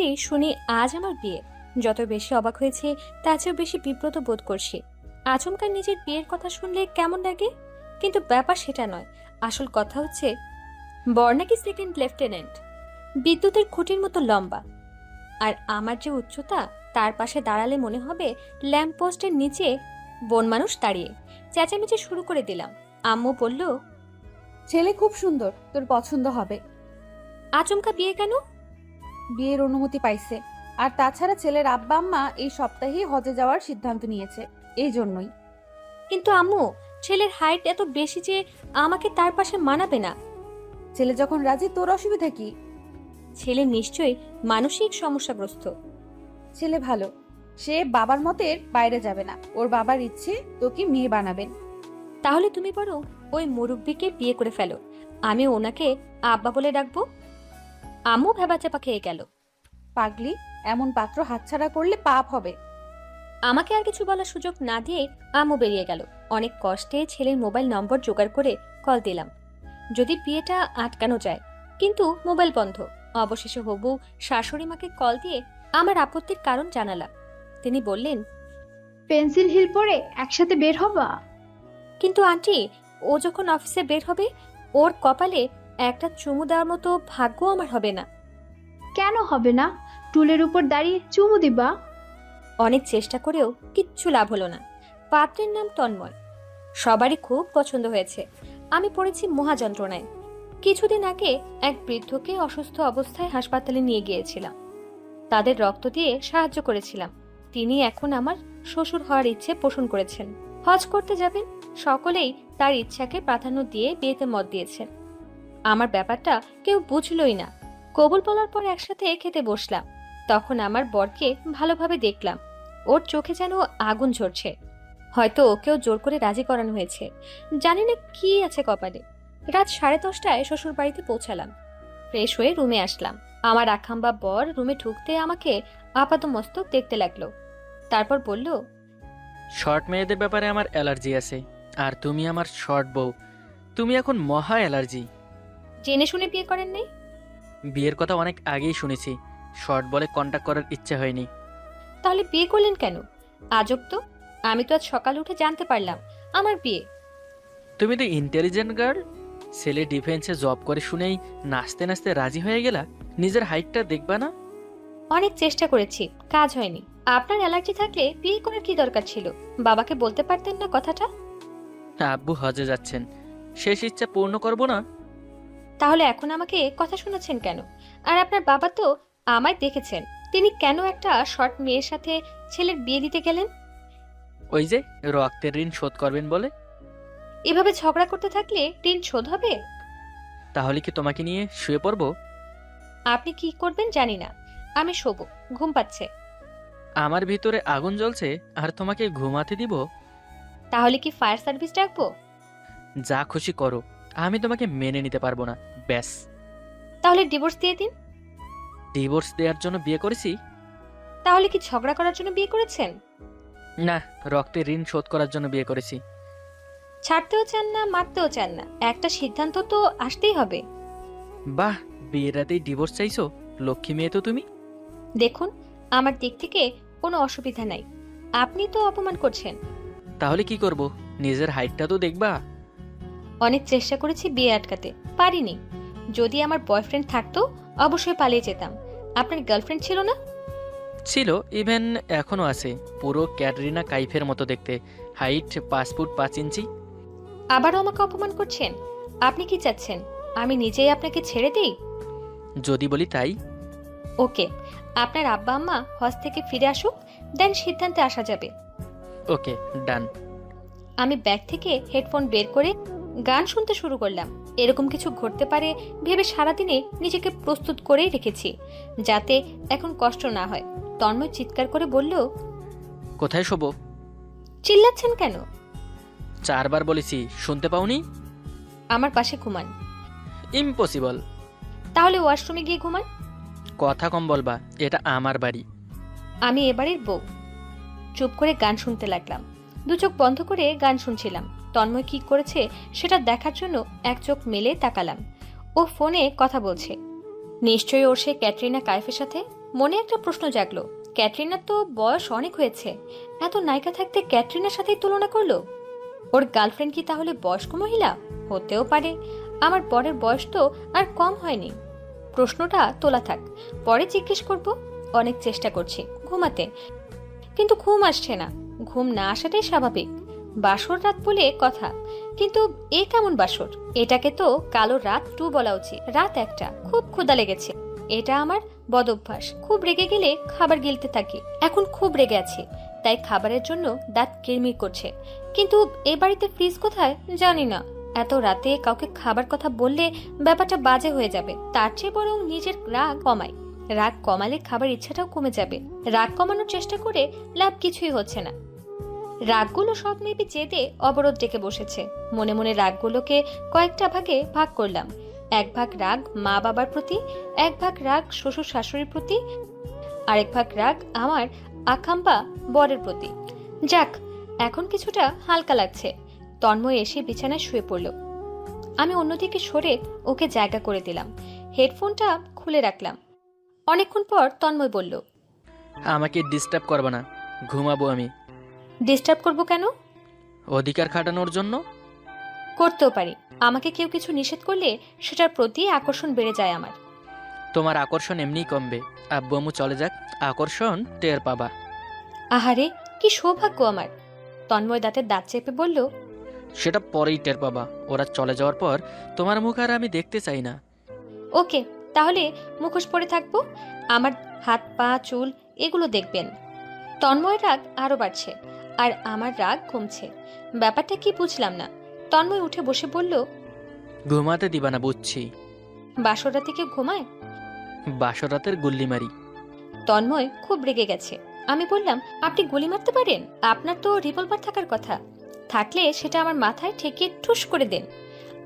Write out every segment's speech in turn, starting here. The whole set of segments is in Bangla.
থেকেই শুনি আজ আমার বিয়ে। যত বেশি অবাক হয়েছে তার চেয়েও বেশি বিব্রত বোধ করছি। আচমকা নিজের বিয়ের কথা শুনলে কেমন লাগে, কিন্তু ব্যাপার সেটা নয়। আসল কথা হচ্ছে বর নাকি সেকেন্ড লেফটেন্যান্ট, বিদ্যুতের খুঁটির মতো লম্বা। আর আমার যে উচ্চতা, তার পাশে দাঁড়ালে মনে হবে ল্যাম্প পোস্টের নিচে বন মানুষ দাঁড়িয়ে। চেঁচামেচি শুরু করে দিলাম। আম্মু বলল, ছেলে খুব সুন্দর, তোর পছন্দ হবে। আচমকা বিয়ে কেন? বিয়ের অনুমতি পাইছে। আর তাছাড়া ছেলের আব্বা আম্মা এই সপ্তাহেই হজে যাওয়ার সিদ্ধান্ত নিয়েছে, এই জন্যই। কিন্তু আম্মু, ছেলের হাইট এত বেশি যে আমাকে তার পাশে মানাবে না। ছেলে যখন রাজি, তোর অসুবিধা কি? ছেলে নিশ্চয়ই মানসিক সমস্যাগ্রস্ত। ছেলে ভালো, সে বাবার মতের বাইরে যাবে না। ওর বাবার ইচ্ছে তোকে মেয়ে বানাবেন। তাহলে তুমি বরং ওই মুরব্বিকে বিয়ে করে ফেলো, আমি ওনাকে আব্বা বলে ডাকবো। আম্মু ভেবাচাপা খেয়ে গেল। পাগলি, এমন পাত্র হাতছাড়া করলে পাপ হবে। আমাকে আর কিছু বলার সুযোগ না দিয়ে আম্মু বেরিয়ে গেল। অনেক কষ্টে ছেলের মোবাইল নম্বর জোগাড় করে কল দিলাম, যদি বিয়েটা আটকানো যায়। কিন্তু মোবাইল বন্ধ। অবশেষে হবু শাশুড়ি মাকে কল দিয়ে আমার আপত্তির কারণ জানালাম। তিনি বললেন, পেন্সিল হিল পরে একসাথে বের হবা? কিন্তু আন্টি, ও যখন অফিসে বের হবে, ওর কপালে একটা চুমু দেওয়ার মতো ভাগ্য আমার হবে না। কেন হবে না? টুলের উপর দাঁড়িয়ে চুমু দিবা। অনেক চেষ্টা করেও কিচ্ছু লাভ হলো না। পাত্রের নাম তন্ময়, সবারই খুব পছন্দ হয়েছে। আমি পড়েছি মহাযন্ত্রণায়। কিছুদিন আগে এক বৃদ্ধকে অসুস্থ অবস্থায় হাসপাতালে নিয়ে গিয়েছিলাম, তাদের রক্ত দিয়ে সাহায্য করেছিলাম। তিনি এখন আমার শ্বশুর হওয়ার ইচ্ছে পোষণ করেছেন। হজ করতে যাবেন। সকলেই তার ইচ্ছাকে প্রাধান্য দিয়ে বিয়েতে মত দিয়েছেন। আমার ব্যাপারটা কেউ বুঝলই না। কবুল বলার পর একসাথে খেতে বসলাম। তখন আমার বরকে ভালোভাবে দেখলাম। ওর চোখে যেন আগুন ঝরছে। হয়তো ওকেও জোর করে রাজি করানো হয়েছে, জানি না কি আছে কপালে। রাত 10:30টায় শ্বশুর বাড়িতে পৌঁছালাম। ফ্রেশ হয়ে রুমে আসলাম। আমার আখাম্বা বর রুমে ঢুকতে আমাকে আপাতমস্তক দেখতে লাগলো। তারপর বলল, শর্ট মেয়েদের ব্যাপারে আমার অ্যালার্জি আছে, আর তুমি আমার শর্ট বউ, তুমি এখন মহা অ্যালার্জি। জেনে শুনে বিয়ে করেন নাই? বিয়ের কথা অনেক আগেই শুনেছি, শর্ট বলে কন্টাক্ট করার ইচ্ছে হয়নি। তাহলে বিয়ে করলেন কেন? আজব তো, আমি তো আজ সকালে উঠে জানতে পারলাম আমার বিয়ে। তুমি তো ইন্টেলিজেন্ট গার্ল, ছেলে ডিফেন্সে জব করে শুনেই নাচতে নাচতে রাজি হয়ে গেলা। নিজের হাইটটা দেখবা না? অনেক চেষ্টা করেছি, কাজ হয়নি। আপনার অ্যালার্জি থাকলে বিয়ে করার কি দরকার ছিল? বাবাকে বলতে পারতেন না কথাটা? আব্বু হজে যাচ্ছেন, শেষ ইচ্ছা পূর্ণ করব না? তাহলে এখন আমাকে কথা শোনাচ্ছেন কেন? আর আপনার বাবা তো আমায় দেখেছেন, তিনি কেন একটা শর্ট মেয়ের সাথে ছেলের বিয়ে দিতে গেলেন? ওই যে রক্তের ঋণ শোধ করবেন বলে। এভাবে ঝগড়া করতে থাকলে ঋণ শোধ হবে? তাহলে কি তোমাকে নিয়ে শুয়ে পড়বো? আপনি কি করবেন জানি না, আমি শোবো, ঘুম পাচ্ছে। আমার ভিতরে আগুন জ্বলছে আর তোমাকে ঘুমাতে দিব? তাহলে কি ফায়ার সার্ভিস ডাকবো? যা খুশি করো, আমি তোমাকে মেনে নিতে পারবো না, ব্যাস। তাহলে ডিভোর্স দিয়ে দিন। ডিভোর্স দেওয়ার জন্য বিয়ে করেছি? তাহলে কি ঝগড়া করার জন্য বিয়ে করেছেন? না, রক্তের ঋণ শোধ করার জন্য বিয়ে করেছি। ছাড়তেও চান না, মারতেও চান না, একটা সিদ্ধান্ত তো আসতেই হবে। বাহ, বিয়ের রাতেই ডিভোর্স চাইছো? লক্ষ্মী মেয়ে তো তুমি। দেখুন, আমার দিক থেকে কোনো অসুবিধা নাই, আপনি তো অপমান করছেন। তাহলে কি করব? নিজের হাইটটা তো দেখবা। অনেক চেষ্টা করেছি বিয়ে আটকাতে, পারিনি। যদি আমার বয়ফ্রেন্ড থাকতো অবশ্যই পালিয়ে যেতাম। আপনার গার্লফ্রেন্ড ছিল না? ছিল, ইভেন এখনো আছে। পুরো ক্যাটরিনা কাইফের মতো দেখতে, হাইট 5 ফুট 5 ইঞ্চি। আবারও আমাকে অপমান করছেন। আপনি কি চাচ্ছেন আমি নিজেই আপনাকে ছেড়ে দেই? যদি বলি তাই। ওকে, আপনার আব্বা আম্মা হজ থেকে ফিরে আসুক, দেন সিদ্ধান্তে আসা যাবে। ওকে, ডান। আমি ব্যাগ থেকে হেডফোন বের করে গান শুনতে শুরু করলাম। এরকম কিছু ঘটতে পারে ভেবে সারাদিনে নিজেকে প্রস্তুত করেই রেখেছি, যাতে এখন কষ্ট না হয়। তন্ময় চিৎকার করে বলল, কোথায় শোবো? চিল্লাচ্ছেন কেন? 4বার বলেছি, শুনতে পাওনি? আমার পাশে ঘুমান। ইম্পসিবল। তাহলে ওয়াশরুমে গিয়ে ঘুমান। কথা কম বলবা, এটা আমার বাড়ি। আমি এবারের বউ। চুপ করে গান শুনতে লাগলাম। দু চোখ বন্ধ করে গান শুনছিলাম। তন্ময় কি করেছে সেটা দেখার জন্য এক চোখ মেলে তাকালাম। ও ফোনে কথা বলছে, নিশ্চয়ই ওর সে ক্যাটরিনা কাইফের সাথে। মনে একটা প্রশ্ন জাগলো, ক্যাটরিনার তো বয়স অনেক হয়েছে, এত নায়িকা থাকতে ক্যাটরিনার সাথেই তুলনা করলো। ওর গার্লফ্রেন্ড কি তাহলে বয়স্ক মহিলা? হতেও পারে, আমার বরের বয়স তো আর কম হয়নি। প্রশ্নটা তোলা থাক, পরে জিজ্ঞেস করব। অনেক চেষ্টা করছি ঘুমাতে, কিন্তু ঘুম আসছে না। ঘুম না আসাটাই স্বাভাবিক, বাসর রাত বলে কথা, কিন্তু এ কেমন বাসর? এটাকে তো কালো রাত 2 বলা উচিত। রাত 1টা, খুব ক্ষুধা লেগেছে। এটা আমার বদভ্যাস, খুব রেগে গেলে খাবার গিলতে থাকি। এখন খুব রেগে আছি, তাই খাবারের জন্য দাঁত কিরমির করছে। কিন্তু এ বাড়িতে ফ্রিজ কোথায় জানি না। এত রাতে কাউকে খাবার কথা বললে ব্যাপারটা বাজে হয়ে যাবে। তার চেয়ে বরং নিজের রাগ কমাই। রাগ কমালে খাবার ইচ্ছাটাও কমে যাবে। রাগ কমানোর চেষ্টা করে লাভ কিছুই হচ্ছে না। রাগগুলো সব মেপে জেদে অবরোধ ডেকে বসেছে। মনে মনে রাগগুলোকে কয়েকটা ভাগে ভাগ করলাম। 1 ভাগ রাগ মা বাবার প্রতি, 1 ভাগ রাগ শ্বশুর শাশুড়ির প্রতি, আরেক ভাগ রাগ আমার আকাম্বা বরের প্রতি। যাক, এখন কিছুটা হালকা লাগছে। তন্ময় এসে বিছানায় শুয়ে পড়ল। আমি অন্যদিকে সরে ওকে জায়গা করে দিলাম। হেডফোনটা খুলে রাখলাম। অনেকক্ষণ পর তন্ময় বলল, আমাকে ডিস্টার্ব করবে না, ঘুমাবো আমি। ডিস্টার্ব করব কেন? অধিকার খাটানোর জন্য। করতেও পারি। আমাকে কেউ কিছু নিষেধ করলে সেটার প্রতি আকর্ষণ বেড়ে যায় আমার। তোমার আকর্ষণ এমনিই কমবে, আব্বু আম্মু চলে যাক, আকর্ষণ টের পাবা। আহারে, কি সৌভাগ্য আমার। তন্ময় দাঁতের দাঁত চেপে বলল, সেটা পরেই টের পাবা। ওরা চলে যাওয়ার পর তোমার মুখ আর আমি দেখতে চাই না। ওকে, তাহলে মুখোশ পরে থাকবো। আমার হাত পা চুল এগুলো দেখবেন। তন্ময়ের রাগ আরো বাড়ছে আর আমার রাগ কমছে। ব্যাপারটা কি বুঝলাম না। তন্ময় উঠে বসে বলল, ঘুমাতে দিবা না বুঝছি। বাসর রাতে কেউ ঘুমায়? বাসর রাতের গুল্লি মারি। তন্ময় খুব রেগে গেছে। আমি বললাম, আপনি গুলি মারতে পারেন? আপনার তো রিভলভার থাকার কথা। থাকলে সেটা আমার মাথায় ঠেকিয়ে ঠুস করে দেন।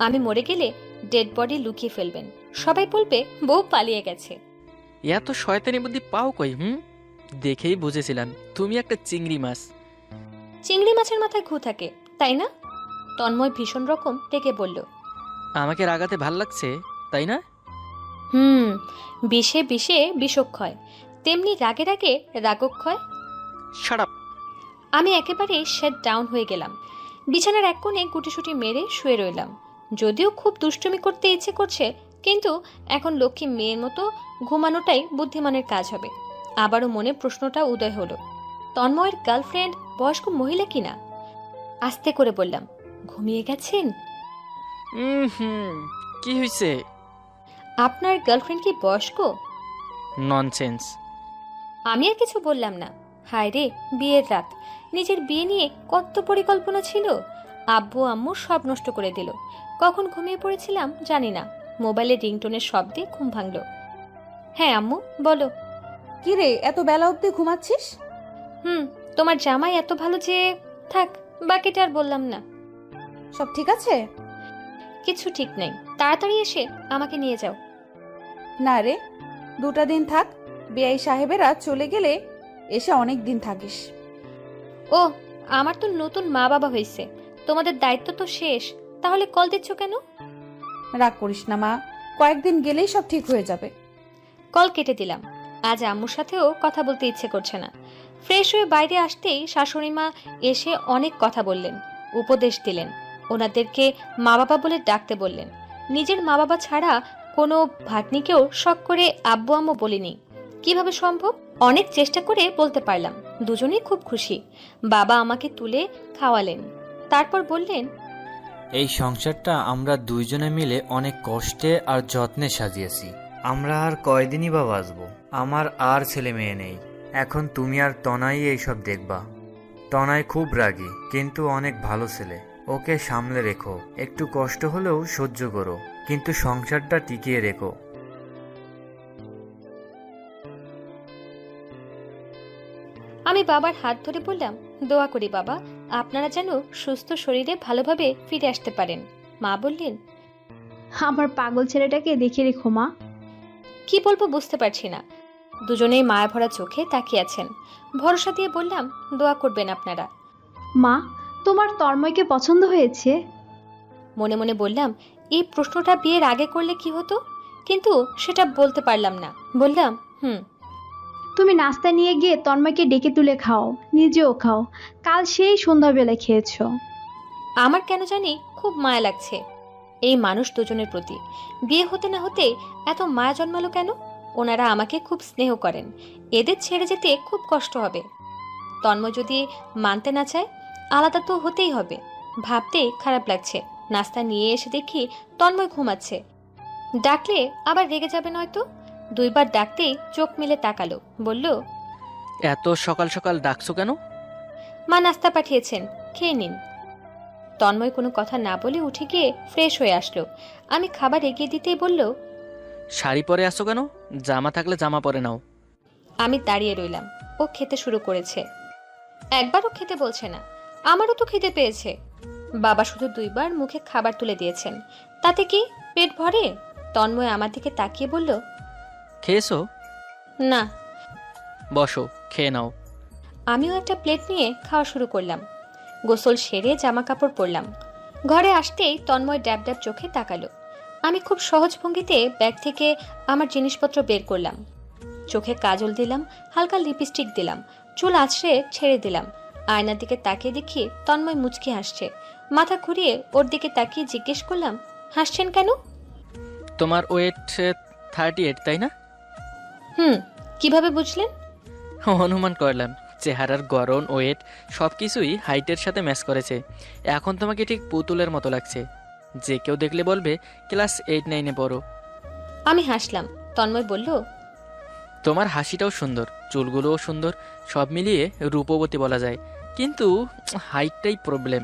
আমি মরে গেলে ডেড বডি লুকিয়ে ফেলবেন। সবাই বলবে বউ পালিয়ে গেছে। এত শয়তানি বুদ্ধি পাও কই? দেখেই বুঝেছিলাম তুমি একটা চিংড়ি মাছ। চিংড়ি মাছের মাথায় ঘু থাকে, তাই না? তন্ময় ভীষণ রকম রেগে বলল। আমাকে রাগাতে ভাল লাগছে, তাই না? বিষে বিষে বিষক্ষয়, তেমনি রাগে রাগে রাগক্ষয়। Shut up. আমি একেবারে শেড ডাউন হয়ে গেলাম। বিছানার এক কোণে গুটিসুটি মেরে শুয়ে রইলাম। যদিও খুব দুষ্টুমি করতে ইচ্ছে করছে, কিন্তু এখন লক্ষ্মী মেয়ের মতো ঘুমানোটাই বুদ্ধিমানের কাজ হবে। আবারও মনে প্রশ্নটা উদয় হলো, তন্ময়ের গার্লফ্রেন্ড বয়স্ক মহিলা কিনা? আস্তে করে বললাম, ঘুমিয়ে গেছেন? কি হয়েছে? আপনার গার্লফ্রেন্ড কি বয়স্ক? ননসেন্স। আমি আর কিছু বললাম না। হায় রে, বিয়ের রাত, নিজের বিয়ে নিয়ে কত পরিকল্পনা ছিল। আব্বু আম্মু সব নষ্ট করে দিল। কখন ঘুমিয়ে পড়েছিলাম জানি না। মোবাইলের রিংটোনের শব্দে ঘুম ভাঙল। হ্যাঁ আম্মু, বলো। কি রে, এত বেলা অবধি ঘুমাচ্ছিস? তোমার জামাই এত ভালো যে থাক, বাকিটা আর বললাম না। সব ঠিক আছে? কিছু ঠিক নেই। তাড়াতাড়ি এসে আমাকে নিয়ে যাও। না রে, 2টা দিন থাক। বেআই সাহেবেরা চলে গেলে এসে অনেক দিন থাকিস। ও, আমার তো নতুন মা বাবা হয়েছে, তোমাদের দায়িত্ব তো শেষ। তাহলে কল দিচ্ছ কেন? রাগ করিস না মা, কয়েকদিন গেলেই সব ঠিক হয়ে যাবে। কল কেটে দিলাম। আজ আম্মুর সাথেও কথা বলতে ইচ্ছে করছে না। ফ্রেশ হয়ে বাইরে আসতেই শাশুড়ি মা এসে অনেক কথা বললেন, উপদেশ দিলেন। ওনাদেরকে মা বাবা বলে ডাকতে বললেন। নিজের মা বাবা ছাড়া কোনো ভাগ্নিকেও শখ করে আব্বু আম্মু বলিনি। কিভাবে সম্ভব? অনেক চেষ্টা করে বলতে পারলাম। দুজনেই খুব খুশি। বাবা আমাকে তুলে খাওয়ালেন, তারপর বললেন, এই সংসারটা আমরা দুইজনে মিলে অনেক কষ্টে আর যত্নে সাজিয়েছি। আমরা আর কয়দিনই বা বাঁচবো। আমার আর ছেলে মেয়ে নেই। এখন তুমি আর তনাই এইসব দেখবা। তনাই খুব রাগী, কিন্তু অনেক ভালো ছেলে। ওকে সামলে রেখো, একটু কষ্ট হলেও সহ্য করো, কিন্তু সংসারটা টিকিয়ে রেখো। আমি বাবার হাত ধরে বললাম, দোয়া করি বাবা, আপনারা যেন সুস্থ শরীরে ভালোভাবে ফিরে আসতে পারেন। মা বললেন, আমার পাগল ছেলেটাকে দেখে রেখো মা। কি বলবো বুঝতে পারছি না। দুজনেই মায়া ভরা চোখে তাকিয়ে আছেন। ভরসা দিয়ে বললাম, দোয়া করবেন আপনারা। মা, তোমার তন্ময়কে পছন্দ হয়েছে? মনে মনে বললাম, এই প্রশ্নটা বিয়ের আগে করলে কি হতো, কিন্তু সেটা বলতে পারলাম না। বললাম, তুমি নাস্তা নিয়ে গিয়ে তন্ময়কে ডেকে তুলে খাও, নিজেও খাও। কাল সেই সন্ধ্যাবেলা খেয়েছো। আমার কেন জানি খুব মায়া লাগছে এই মানুষ দুজনের প্রতি। বিয়ে হতে না হতে এত মায়া জন্মালো কেন? ওনারা আমাকে খুব স্নেহ করেন, এদের ছেড়ে যেতে খুব কষ্ট হবে। তন্ময় যদি মানতে না চায়, আলাদা তো হতেই হবে। ভাবতেই খারাপ লাগছে। নাস্তা নিয়ে এসে দেখি তন্ময় ঘুমাচ্ছে। ডাকলে আবার রেগে যাবে নয়তো। 2 বার ডাকতেই চোখ মেলে তাকালো, বলল, এত সকাল সকাল ডাকছো কেন? মা নাস্তা পাঠিয়েছেন, খেয়ে নিন। তন্ময় কোনো কথা না বলে উঠে গিয়ে ফ্রেশ হয়ে আসলো। আমি খাবার এগিয়ে দিতেই বলল, শাড়ি পরে আসছো কেন? জামা থাকলে জামা পরে নাও। আমি দাঁড়িয়ে রইলাম। ও খেতে শুরু করেছে। একবারও খেতে বলছে না। আমারও তো খেতে পেয়েছে। বাবা শুধু 2 বার মুখে খাবার তুলে দিয়েছেন, তাতে কি পেট ভরে? তন্ময় আমার দিকে তাকিয়ে বলল, খেয়েছো? না। বসো, খেয়ে নাও। আমিও একটা প্লেট নিয়ে খাওয়া শুরু করলাম। গোসল সেরে জামা কাপড় পরলাম। ঘরে আসতেই তন্ময় ড্যাব ড্যাব চোখে তাকালো। আমি খুব সহজ ভঙ্গিতে ব্যাগ থেকে আমার জিনিসপত্র বের করলাম। চোখে কাজল দিলাম, হালকা লিপস্টিক দিলাম, চুল আছড়ে ছেড়ে দিলাম। আয়নার দিকে তাকিয়ে দেখি তন্ময় মুচকি হাসছে। মাথা ঘুরিয়ে ওর দিকে তাকিয়ে জিজ্ঞেস করলাম, হাসছেন কেন? তোমার ওয়েট 38, তাই না? কিভাবে বুঝলেন? অনুমান করলাম। চেহারার গড়ন, ওয়েট সবকিছুই হাইটের সাথে ম্যাচ করেছে। এখন তোমাকে ঠিক পুতুলের মতো লাগছে। যে কেউ দেখলে বলবে ক্লাস 8-9-এ পড়ো। আমি হাসলাম। তন্ময় বলল, তোমার হাসিটাও সুন্দর, চুলগুলোও সুন্দর, সব মিলিয়ে রূপবতী বলা যায়। কিন্তু হাইটটাই প্রবলেম।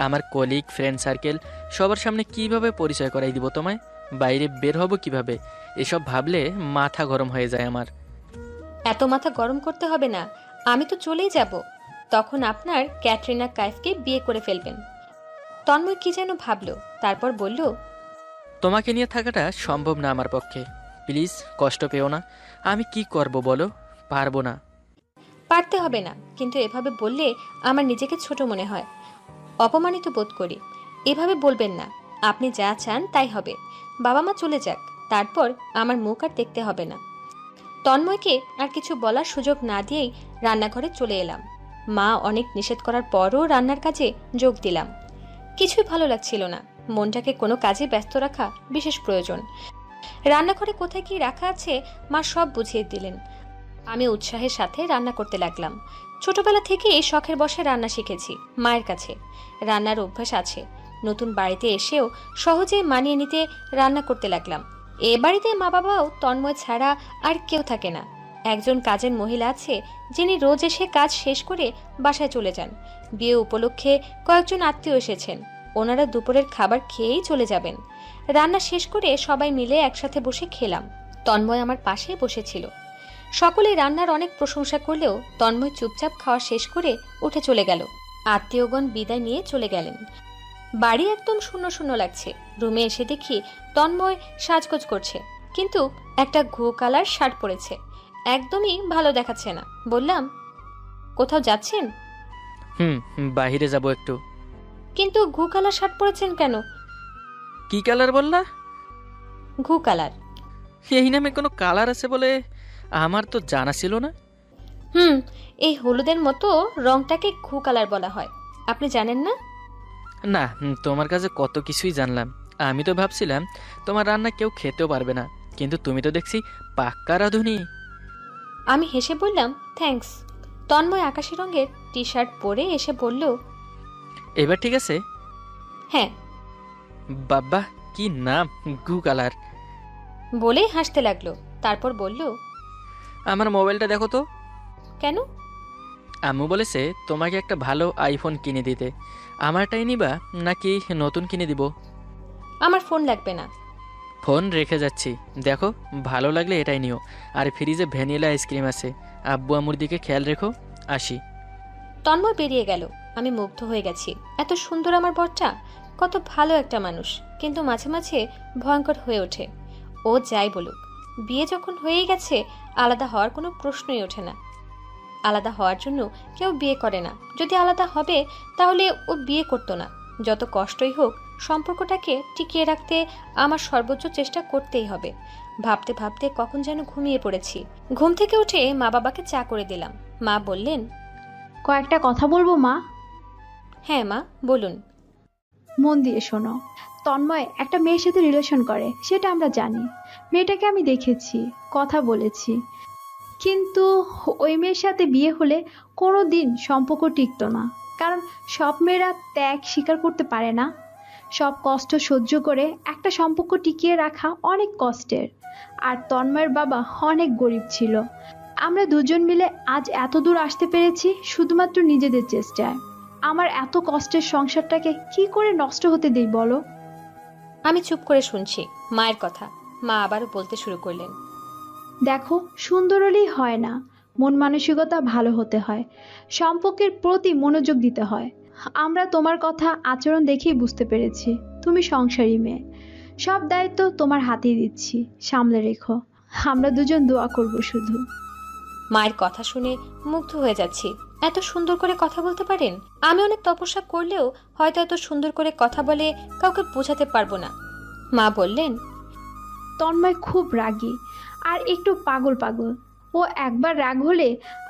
আমার কলিগ, ফ্রেন্ড সার্কেল সবার সামনে কিভাবে পরিচয় করাই দিব তোমায়? বাইরে বের হব কিভাবে? এসব ভাবলে মাথা গরম হয়ে যায় আমার। এত মাথা গরম করতে হবে না, আমি তো চলেই যাব। তখন আপনার ক্যাটরিনা কাইফকে বিয়ে করে ফেলবেন। তন্ময় কি যেন ভাবলো, তারপর বলল, তোমাকে নিয়ে থাকাটা সম্ভব না আমার পক্ষে। প্লিজ কষ্ট পেও না। আমি কি করব বলো? পারবো না। পারতে হবে না, কিন্তু এভাবে বললে আমার নিজেকে ছোট মনে হয়, অপমানিত বোধ করি। এভাবে বলবেন না। আপনি যা চান তাই হবে। বাবা মা চলে যাক, তারপর আমার মুখ আর দেখতে হবে না। তন্ময়কে আর কিছু বলার সুযোগ না দিয়েই রান্নাঘরে চলে এলাম। মা অনেক নিষেধ করার পরও রান্নার কাজে যোগ দিলাম। কিছুই ভালো লাগছিল না। মনটাকে কোনো কাজে ব্যস্ত রাখা বিশেষ প্রয়োজন। রান্নাঘরে কোথায় কি রাখা আছে মা সব বুঝিয়ে দিলেন। আমি উৎসাহের সাথে রান্না করতে লাগলাম। ছোটবেলা থেকেই শখের বশে রান্না শিখেছি মায়ের কাছে। রান্নার অভ্যাস আছে। নতুন বাড়িতে এসেও সহজেই মানিয়ে নিতে রান্না করতে লাগলাম। এ বাড়িতে মা বাবাও তন্ময় ছাড়া আর কেউ থাকে না। একজন কাজের মহিলা আছে, যিনি রোজ এসে কাজ শেষ করে বাসায় চলে যান। বিয়ে উপলক্ষে কয়েকজন আত্মীয় এসেছেন, ওনারা দুপুরের খাবার খেয়েই চলে যাবেন। রান্না শেষ করে সবাই মিলে একসাথে বসে খেলাম। তন্ময় আমার পাশে বসেছিল। সকলে রান্নার অনেক প্রশংসা করলেও তন্ময় চুপচাপ খাওয়া শেষ করে উঠে চলে গেল। আত্মীয়গণ বিদায় নিয়ে চলে গেলেন। বাড়ি একদম শূন্য শূন্য লাগছে। রুমে এসে দেখি তন্ময় সাজগোজ করছে, কিন্তু একটা ঘু কালার শার্ট পরেছে। একদমই ভালো দেখাচ্ছে না। বললাম, কোথাও যাচ্ছেন? বাইরে যাব একটু। কিন্তু ঘু কালার শার্ট পরেছেন কেন? কি কালার বললা? ঘু কালার। এই নামে কোনো কালার আছে বলে আমার তো জানা ছিল না। এই হলুদের মতো রংটাকে ঘু কালার বলা হয়, আপনি জানেন না? না, তোমার কাছে কত কিছুই জানলাম। আমি তো ভাবছিলাম তোমার রান্না কেউ খেতেও পারবে না, কিন্তু তুমি তো দেখছি পাক্কা রাঁধুনি। আমি হেসে বললাম, থ্যাঙ্কস। তন্ময় আকাশি রঙের টি শার্ট পরে এসে বলল, এবার ঠিক আছে? হ্যাঁ। বাবা, কি নাম, গু কালার। বলে হাসতে লাগলো। তারপর বলল, আমার মোবাইলটা দেখো তো। কেন? আম্মু বলেছে তোমাকে একটা ভালো আইফোন কিনে দিতে। আমারটাই নিবা নাকি নতুন কিনে দিব? আমার ফোন লাগবে না। ফোন রেখে যাচ্ছি, দেখো ভালো লাগলে এটাই নিও। আর ফ্রিজে ভ্যানিলা আইসক্রিম আছে। আব্বু আম্মুর দিকে খেয়াল রেখো। আসি। তন্ময় বেরিয়ে গেল। আমি মুগ্ধ হয়ে গেছি। এত সুন্দর আমার বরটা, কত ভালো একটা মানুষ, কিন্তু মাঝে মাঝে ভয়ঙ্কর হয়ে ওঠে। ও যাই বলুক, বিয়ে যখন হয়েই গেছে, আলাদা হওয়ার কোনো প্রশ্নই ওঠে না। আলাদা হওয়ার জন্য কেউ বিয়ে করে না। যদি আলাদা হবে তাহলে ও বিয়ে করতো না। যত কষ্টই হোক, সম্পর্কটাকে টিকিয়ে রাখতে আমার সর্বোচ্চ চেষ্টা করতেই হবে। ভাবতে ভাবতে কখন যেন ঘুমিয়ে পড়েছি। ঘুম থেকে উঠে মা বাবাকে চা করে দিলাম। মা বললেন, কয়েকটা কথা বলবো মা? হ্যাঁ মা, বলুন। মন দিয়ে শোনো। তন্ময় একটা মেয়ের সাথে রিলেশন করে, সেটা আমরা জানি। মেয়েটাকে আমি দেখেছি, কথা বলেছি, কিন্তু ওই মেয়ের সাথে বিয়ে হলে কোনো দিন সম্পর্ক টিকতো না। কারণ সব মেয়েরা ত্যাগ স্বীকার করতে পারে না। সব কষ্ট সহ্য করে একটা সম্পর্ক টিকিয়ে রাখা অনেক কষ্টের। আর তন্ময়ের বাবা অনেক গরিব ছিল। আমরা দুজন মিলে আজ এত দূর আসতে পেরেছি শুধুমাত্র নিজেদের চেষ্টায়। আমার এত কষ্টের সংসারটাকে কি করে নষ্ট হতে দেই বলো? আমি চুপ করে শুনছি মায়ের কথা। মা আবারও বলতে শুরু করলেন, দেখো, সুন্দর হলেই হয় না, মন মানসিকতা ভালো হতে হয়, সম্পর্কের প্রতি মনোযোগ দিতে হয়। আমরা তোমার কথা আচরণ দেখেই বুঝতে পেরেছি তুমি সংসারী মেয়ে। সব দায়িত্ব তোমার হাতেই দিচ্ছি, সামলে রেখো। আমরা দুজন দোয়া করব শুধু। মায়ের কথা শুনে মুগ্ধ হয়ে যাচ্ছি। এত সুন্দর করে কথা বলতে পারেন। আমি অনেক তপস্যা করলেও হয়তো এত সুন্দর করে কথা বলে কাউকে বোঝাতে পারবো না। মা বললেন, তন্ময় খুব রাগী আর একটু পাগল পাগল। ও একবার রাগ হলে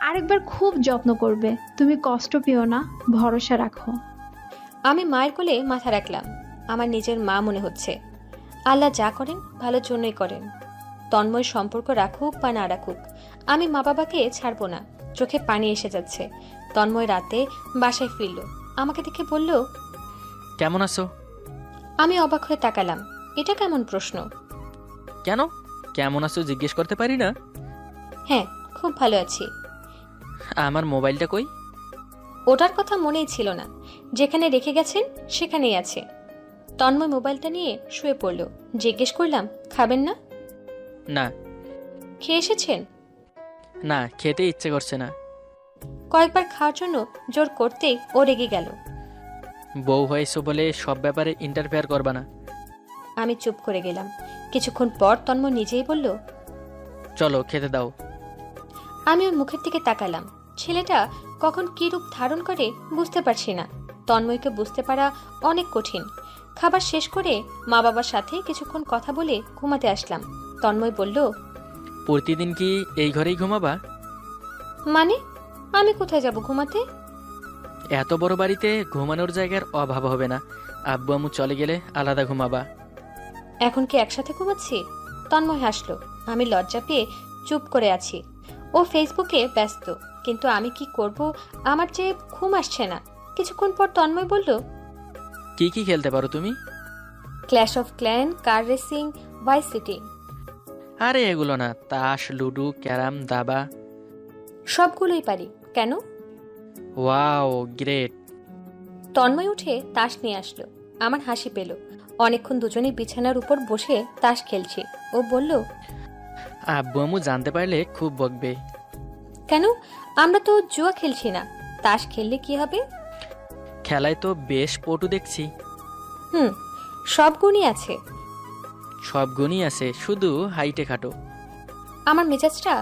আরেকবার খুব যত্ন করবে। তুমি কষ্ট পেও না, ভরসা রাখো। আমি মায়ের কোলে মাথা রাখলাম। আমার নিজের মা মনে হচ্ছে। আল্লাহ যা করেন ভালোর জন্যই করেন। তন্ময় সম্পর্ক রাখুক বা না রাখুক, আমি মা বাবাকে ছাড়বো না। চোখে পানি এসে যাচ্ছে। তন্ময় রাতে বাসায় ফিরল। আমাকে দেখে বলল, কেমন আছো? আমি অবাক হয়ে তাকালাম। এটা কেমন প্রশ্ন? কেন, কেমন আছো জিজ্ঞেস করতে পারি না? হ্যাঁ, খুব ভালো আছি। আমার মোবাইলটা কই? ওটার কথা মনেই ছিল না। যেখানে রেখে গেছেন সেখানেই আছে। তন্ময় মোবাইলটা নিয়ে শুয়ে পড়ল। জিজ্ঞেস করলাম, খাবেন না? না। খেয়ে এসেছেন? না, খেতে ইচ্ছে করছে না। কয়েকবার খাওয়ার জন্য জোর করতেই ও রেগে গেল। বউ হয়েছো বলে সব ব্যাপারে ইন্টারফেয়ার করবা না। আমি চুপ করে গেলাম। কিছুক্ষণ পর তন্ময় নিজেই বলল, চলো খেতে দাও। আমি ওর মুখের দিকে তাকালাম। ছেলেটা কখন কি রূপ ধারণ করে বুঝতে পারছি না। তন্ময়কে বুঝতে পারা অনেক কঠিন। খাবার শেষ করে মা বাবার সাথে কিছুক্ষণ কথা বলে ঘুমাতে আসলাম। তন্ময় বলল, প্রতিদিন কি এই ঘরেই ঘুমাবা? মানে আমি কোথায় যাব ঘুমাতে? এত বড় বাড়িতে ঘুমানোর জায়গার অভাব হবে না। আব্বু আম্মু চলে গেলে আলাদা ঘুমাবা। এখন কি একসাথে ঘুমাচ্ছি? তন্ময় হাসলো। আমি লজ্জা পেয়ে চুপ করে আছি। ও ফেসবুকে ব্যস্ত, কিন্তু আমি কি করব? আমার যে ঘুম আসছে না। কিছুক্ষণ পর তন্ময় বলল, কি কি খেলতে পারো তুমি? Clash of clan, car racing, vice city. আরে এগুলো না, তাস, লুডো, ক্যারাম, দাবা। সবগুলোই পারি। কেন? Wow, great. তন্ময় উঠে তাস নিয়ে আসলো। আমার হাসি পেল। অনেকক্ষণ দুজনেই বিছানার উপর বসে তাস খেলছি। ও বলল, আব্বু আম্মু জানতে পারলে খুব বকবে। কেন? আমরা তো জুয়া খেলছি না। তাস খেললে কি হবে? খেলায় তো বেশ পটু দেখছি। সব গুণই আছে। সব গুণই আছে, শুধু হাইটে খাটো। আমার মেজাজটা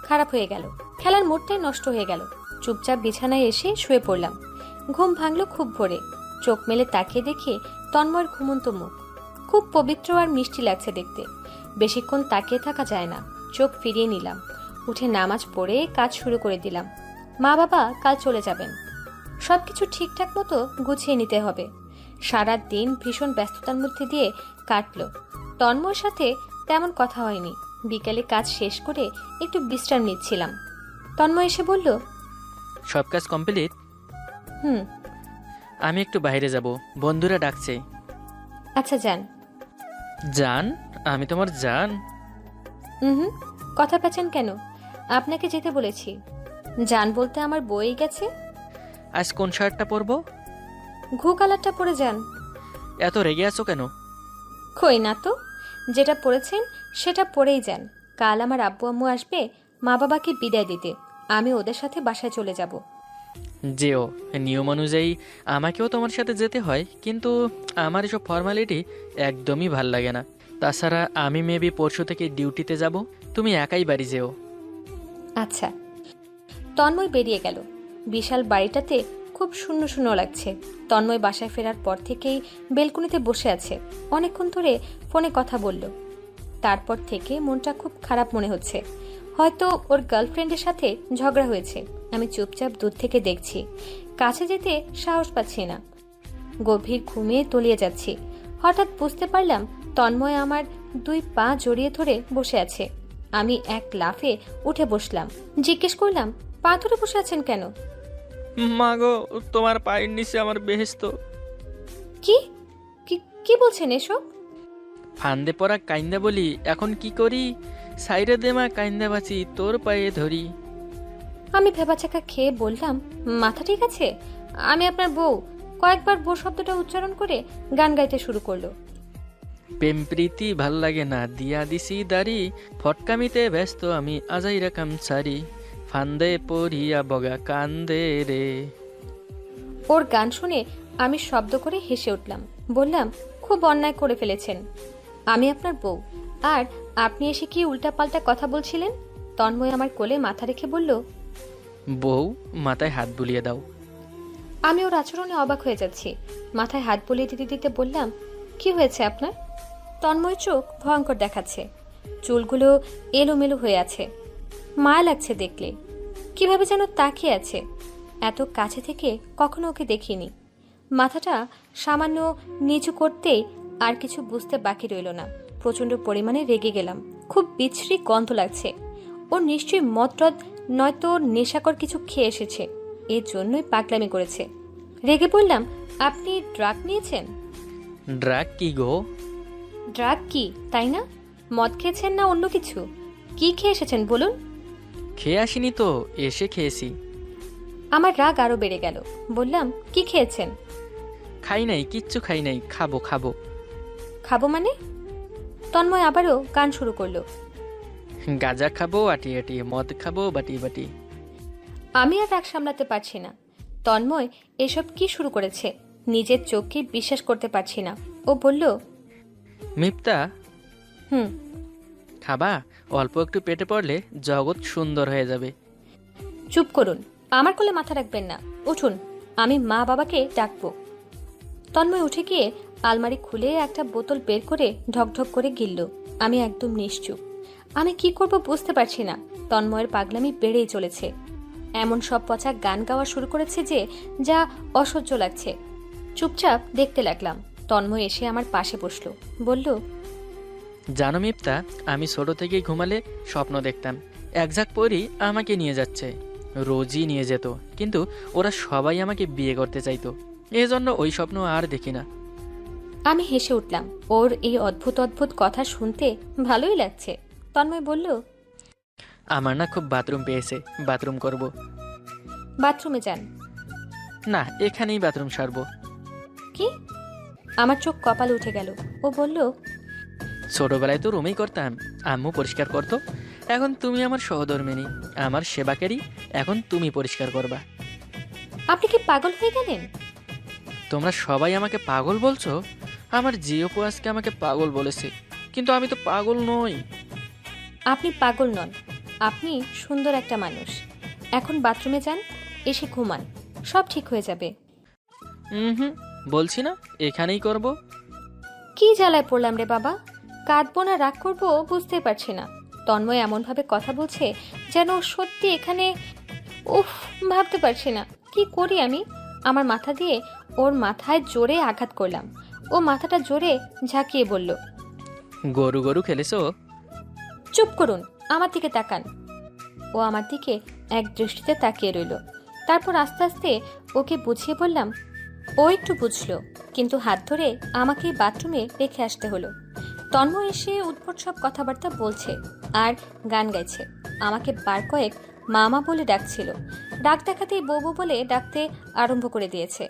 খারাপ হয়ে গেল। খেলার মুডটাই নষ্ট হয়ে গেল। চুপচাপ বিছানায় এসে শুয়ে পড়লাম। ঘুম ভাঙলো খুব ভোরে। চোখ মেলে তাকিয়ে দেখে তন্ময়ের ঘুমন্ত মুখ। খুব পবিত্র আর মিষ্টি লাগছে দেখতে। বেশিক্ষণ তাকিয়ে থাকা যায় না। চোখ ফিরিয়ে নিলাম। উঠে নামাজ পড়ে কাজ শুরু করে দিলাম। মা বাবা কাল চলে যাবেন। সবকিছু ঠিকঠাক মতো গুছিয়ে নিতে হবে। সারা দিন ভীষণ ব্যস্ততার মধ্যে দিয়ে কাটলো। তন্ময়ের সাথে তেমন কথা হয়নি। বিকালে কাজ শেষ করে একটু বিশ্রাম নিচ্ছিলাম। তন্ময় এসে বলল, সব কাজ কমপ্লিট? হুম। আমি একটু বাইরে যাব, বন্ধুরা ডাকছে। আচ্ছা যান। জান? আমি তোমার জান? হুম, কথা পেছেন কেন? আপনাকে যেতে বলেছি। জান বলতে আমার বই গেছে। আজ কোন শার্টটা পরবো? ঘু কালারটা পরে যান। এত রেগে আছো কেন? কই না তো, যেটা পরেছেন সেটা পরেই যান। কাল আমার আব্বু আম্মু আসবে মা বাবাকে বিদায় দিতে। আমি ওদের সাথে বাসায় চলে যাব। যেও, নিয়ম অনুযায়ী আমাকেও তোমার সাথে যেতে হয়, কিন্তু আমার এসব ফর্মালিটি একদমই ভাল লাগে না। তাছাড়া আমি মেবি পরশু থেকে ডিউটিতে যাব, তুমি একাই বাড়ি যেও। আচ্ছা। তন্ময় বেরিয়ে গেল। বিশাল বাড়িটাতে খুব শূন্য শূন্য লাগছে। তন্ময় বাসায় ফেরার পর থেকেই বেলকনিতে বসে আছে। অনেকক্ষণ ধরে ফোনে কথা বলল। তারপর থেকে মনটা খুব খারাপ মনে হচ্ছে। হয়তো ওর গার্লফ্রেন্ডের সাথে ঝগড়া হয়েছে। আমি চুপচাপ দূর থেকে দেখছি, কাছে যেতে সাহস পাচ্ছি না। গভীর ঘুমে তলিয়ে যাচ্ছি। হঠাৎ বুঝতে পারলাম তন্ময় আমার 2 পা জড়িয়ে ধরে বসে আছে। আমি এক লাফে উঠে বসলাম। জিজ্ঞেস করলাম, পা ধরে বসে আছেন কেন? মা গো, তোমার পায়ের নিচে আমার বেহেস্ত। কি কি বলছেন এসব? ফান্দে পড়া কাইন্দা বলি, এখন কি করি? সাইরে দেমা কাইন্দা বাঁচি, তোর পায়ে ধরি। আমি ভেবাচাকা খেয়ে বললাম, মাথা ঠিক আছে? আমি আপনার বউ। কয়েকবার বউ শব্দটা উচ্চারণ করে গান গাইতে শুরু করলো। প্রেম প্রীতি ভাল লাগে না, দিয়া দিছি দাড়ি, ফটকামিতে ব্যস্ত আমি আজাই রাখাম ছাড়ি, ফান্দে পড়িয়া বগা কান্দে রে। ওর গান শুনে আমি শব্দ করে হেসে উঠলাম। বললাম, খুব অন্যায় করে ফেলেছেন। আমি আপনার বউ, আর আপনি এসে কি উল্টাপাল্টা কথা বলছিলেন? তন্ময় আমার কোলে মাথা রেখে বলল, বউ, মাথায় হাত বুলিয়ে দাও। আমি ওর আচরণে অবাক হয়ে যাচ্ছি। মাথায় হাত বুলিয়ে দিতে দিতে বললাম, কি হয়েছে আপনার? তন্ময় চোখ ভয়ঙ্কর দেখাচ্ছে, চুলগুলো এলোমেলো হয়ে আছে, মায়া লাগছে দেখলে। কিভাবে যেন তাকিয়ে আছে। এত কাছে থেকে কখনো ওকে দেখিনি। মাথাটা সামান্য নিচু করতেই আর কিছু বুঝতে বাকি রইল না। প্রচণ্ড পরিমাণে রেগে গেলাম। খুব বিশ্রী গন্ধ লাগছে। ও নিশ্চয়ই মদটদ নয়তো নেশাকর কিছু খেয়ে এসেছে, এর জন্যই পাগলামি করেছে। রেগে বললাম, আপনি ড্রাগ নিয়েছেন? ড্রাগ কি গো? ড্রাগ কি, তাই না? মদ খেয়েছেন না অন্য কিছু? কি খেয়ে এসেছেন বলুন? খেয়ে আসিনি তো, এসে খেয়েছি। আমার রাগ আরো বেড়ে গেল। বললাম, কি খেয়েছেন? খাই নাই, কিচ্ছু খাই নাই, খাবো খাবো। খাবো মানে? তন্ময় আবারও গান শুরু করলো। গাঁজা খাবো আটি আটি, মদ খাবো বাটি বাটি। আমি আর রাগ সামলাতে পারছি না। তন্ময় এসব কি শুরু করেছে? নিজের চোখকে বিশ্বাস করতে পারছি না। ও বলল, মিপ্তা, হুম। খাবা? অল্প একটু পেটে পড়লে জগৎ সুন্দর হয়ে যাবে। চুপ করুন, আমার কোলে মাথা রাখবেন না। উঠুন, আমি মা বাবাকে ডাকবো। তন্ময় উঠে গিয়ে আলমারি খুলে একটা বোতল বের করে ঢকঢক করে গিলল। আমি একদম নিশ্চুপ। আমি কি করব বুঝতে পারছি না। তন্ময়ের পাগলামি বেড়েই চলেছে। এমন সব পচা গান গাওয়া শুরু করেছে যে যা অসহ্য লাগছে। চুপচাপ দেখতে লাগলাম। তন্ময় এসে আমার পাশে বসলো। বলল, জানো মিপ্তা, আমি ছোট থেকেই ঘুমালে স্বপ্ন দেখতাম এক ঝাঁক পরী আমাকে নিয়ে যাচ্ছে। রোজই নিয়ে যেত, কিন্তু ওরা সবাই আমাকে বিয়ে করতে চাইতো। এজন্য ওই স্বপ্ন আর দেখি না। আমি হেসে উঠলাম। ওর এই অদ্ভুত অদ্ভুত কথা শুনতে ভালোই লাগছে। তন্ময় বলল, আমার না খুব বাথরুম পেয়েছে, বাথরুম করব। বাথরুমে যান। না, এখানেই বাথরুম সারবো। কি? আমার চোখ কপালে উঠে গেল। ও বলল, ছোটবেলায় তো রুমেই করতাম, আম্মু পরিষ্কার করতো। এখন তুমি আমার সহধর্মিনী, আমার সেবাকারী, এখন তুমি পরিষ্কার করবা। আপনি কি পাগল হয়ে গেলেন? তোমরা সবাই আমাকে পাগল বলছো। আমার জিওপো আজকে আমাকে পাগল বলেছে, কিন্তু আমি তো পাগল নই। আপনি পাগল নন, আপনি সুন্দর একটা মানুষ। এখন বাথরুমে যান, এসে ঘুমান, সব ঠিক হয়ে যাবে। হুম, বলছি না এখানেই করব। কি জ্বালায় পড়লাম রে বাবা! কাঁদবো না রাগ করবো বুঝতে পারছি না। তন্ময় এমনভাবে কথা বলছে যেন সত্যি এখানে। উফ, ভাবতে পারছি না কি করি আমি। আমার মাথা দিয়ে ওর মাথায় জোরে আঘাত করলাম। ও মাথাটা জোরে ঝাঁকিয়ে বলল, গরু গরু খেলেছো? চুপ করুন, আমার দিকে তাকান। ও আমার দিকে এক দৃষ্টিতে তাকিয়ে রইল। তারপর আস্তে আস্তে ওকে বুঝিয়ে বললাম। ও একটু বুঝলো, কিন্তু হাত ধরে আমাকে বাথরুমে রেখে আসতে হলো। তন্ময় এসে উদ্ভট সব কথাবার্তা বলছে আর গান গাইছে। আমাকে বার কয়েক মামা বলে ডাকছিল। ডাক দেখাতেই বউ বউ বলে ডাকতে আরম্ভ করে দিয়েছে।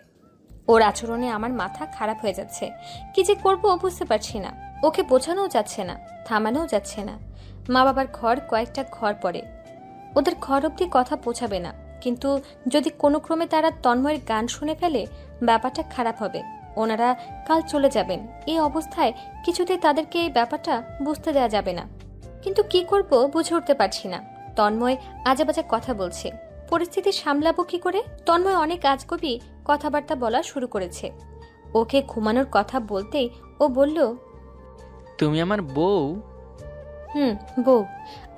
ওর আচরণে আমার মাথা খারাপ হয়ে যাচ্ছে। কি যে করবো বুঝতে পারছি না। ওকে বোঝানোও যাচ্ছে না, থামানোও যাচ্ছে না। মা বাবার ঘর কয়েকটা ঘর পরে, ওদের ঘর অব্দি কথা পৌঁছাবে না। কিন্তু যদি কোনো ক্রমে তারা তন্ময়ের গান শুনে ফেলে, ব্যাপারটা খারাপ হবে। ওনারা কাল চলে যাবেন। এই অবস্থায় কিছুতেই তাদেরকে এই ব্যাপারটা বুঝতে দেওয়া যাবে না। কিন্তু কি করব বুঝে উঠতে পারছি না। তন্ময় আজেবাজে কথা বলছে, পরিস্থিতি সামলাবো কি করে? তন্ময় অনেক আজগবি কথাবার্তা বলা শুরু করেছে। ওকে ঘুমানোর কথা বলতেই ও বলল, তুমি আমার বউ? হুম, বউ,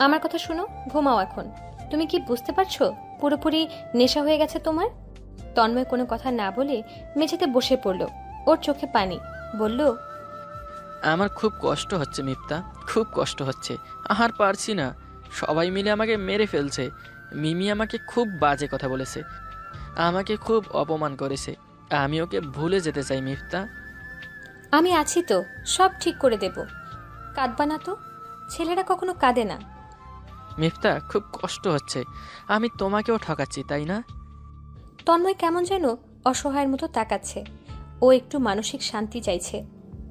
আমার কথা শোনো, ঘুমাও এখন। তুমি কি বুঝতে পারছো পুরোপুরি নেশা হয়ে গেছে তোমার? তন্ময় কোনো কথা না বলে মেঝেতে বসে পড়ল। ওর চোখে পানি। বলল, আমার খুব কষ্ট হচ্ছে মিপ্তা, খুব কষ্ট হচ্ছে। আর পারছি না, সবাই মিলে আমাকে মেরে ফেলছে। মিমি আমাকে খুব বাজে কথা বলেছে, আমাকে খুব অপমান করেছে। আমি ওকে ভুলে যেতে চাই মিপ্তা। আমি আছি তো, সব ঠিক করে দেব। কাঁদবা না তো, ছেলেরা কখনো কাঁদে না। মিপ্তা, খুব কষ্ট হচ্ছে। আমি তোমাকেও ঠকাচ্ছি, তাই না? তন্ময় কেমন যেন অসহায়ের মতো তাকাচ্ছে। ও একটু মানসিক শান্তি চাইছে,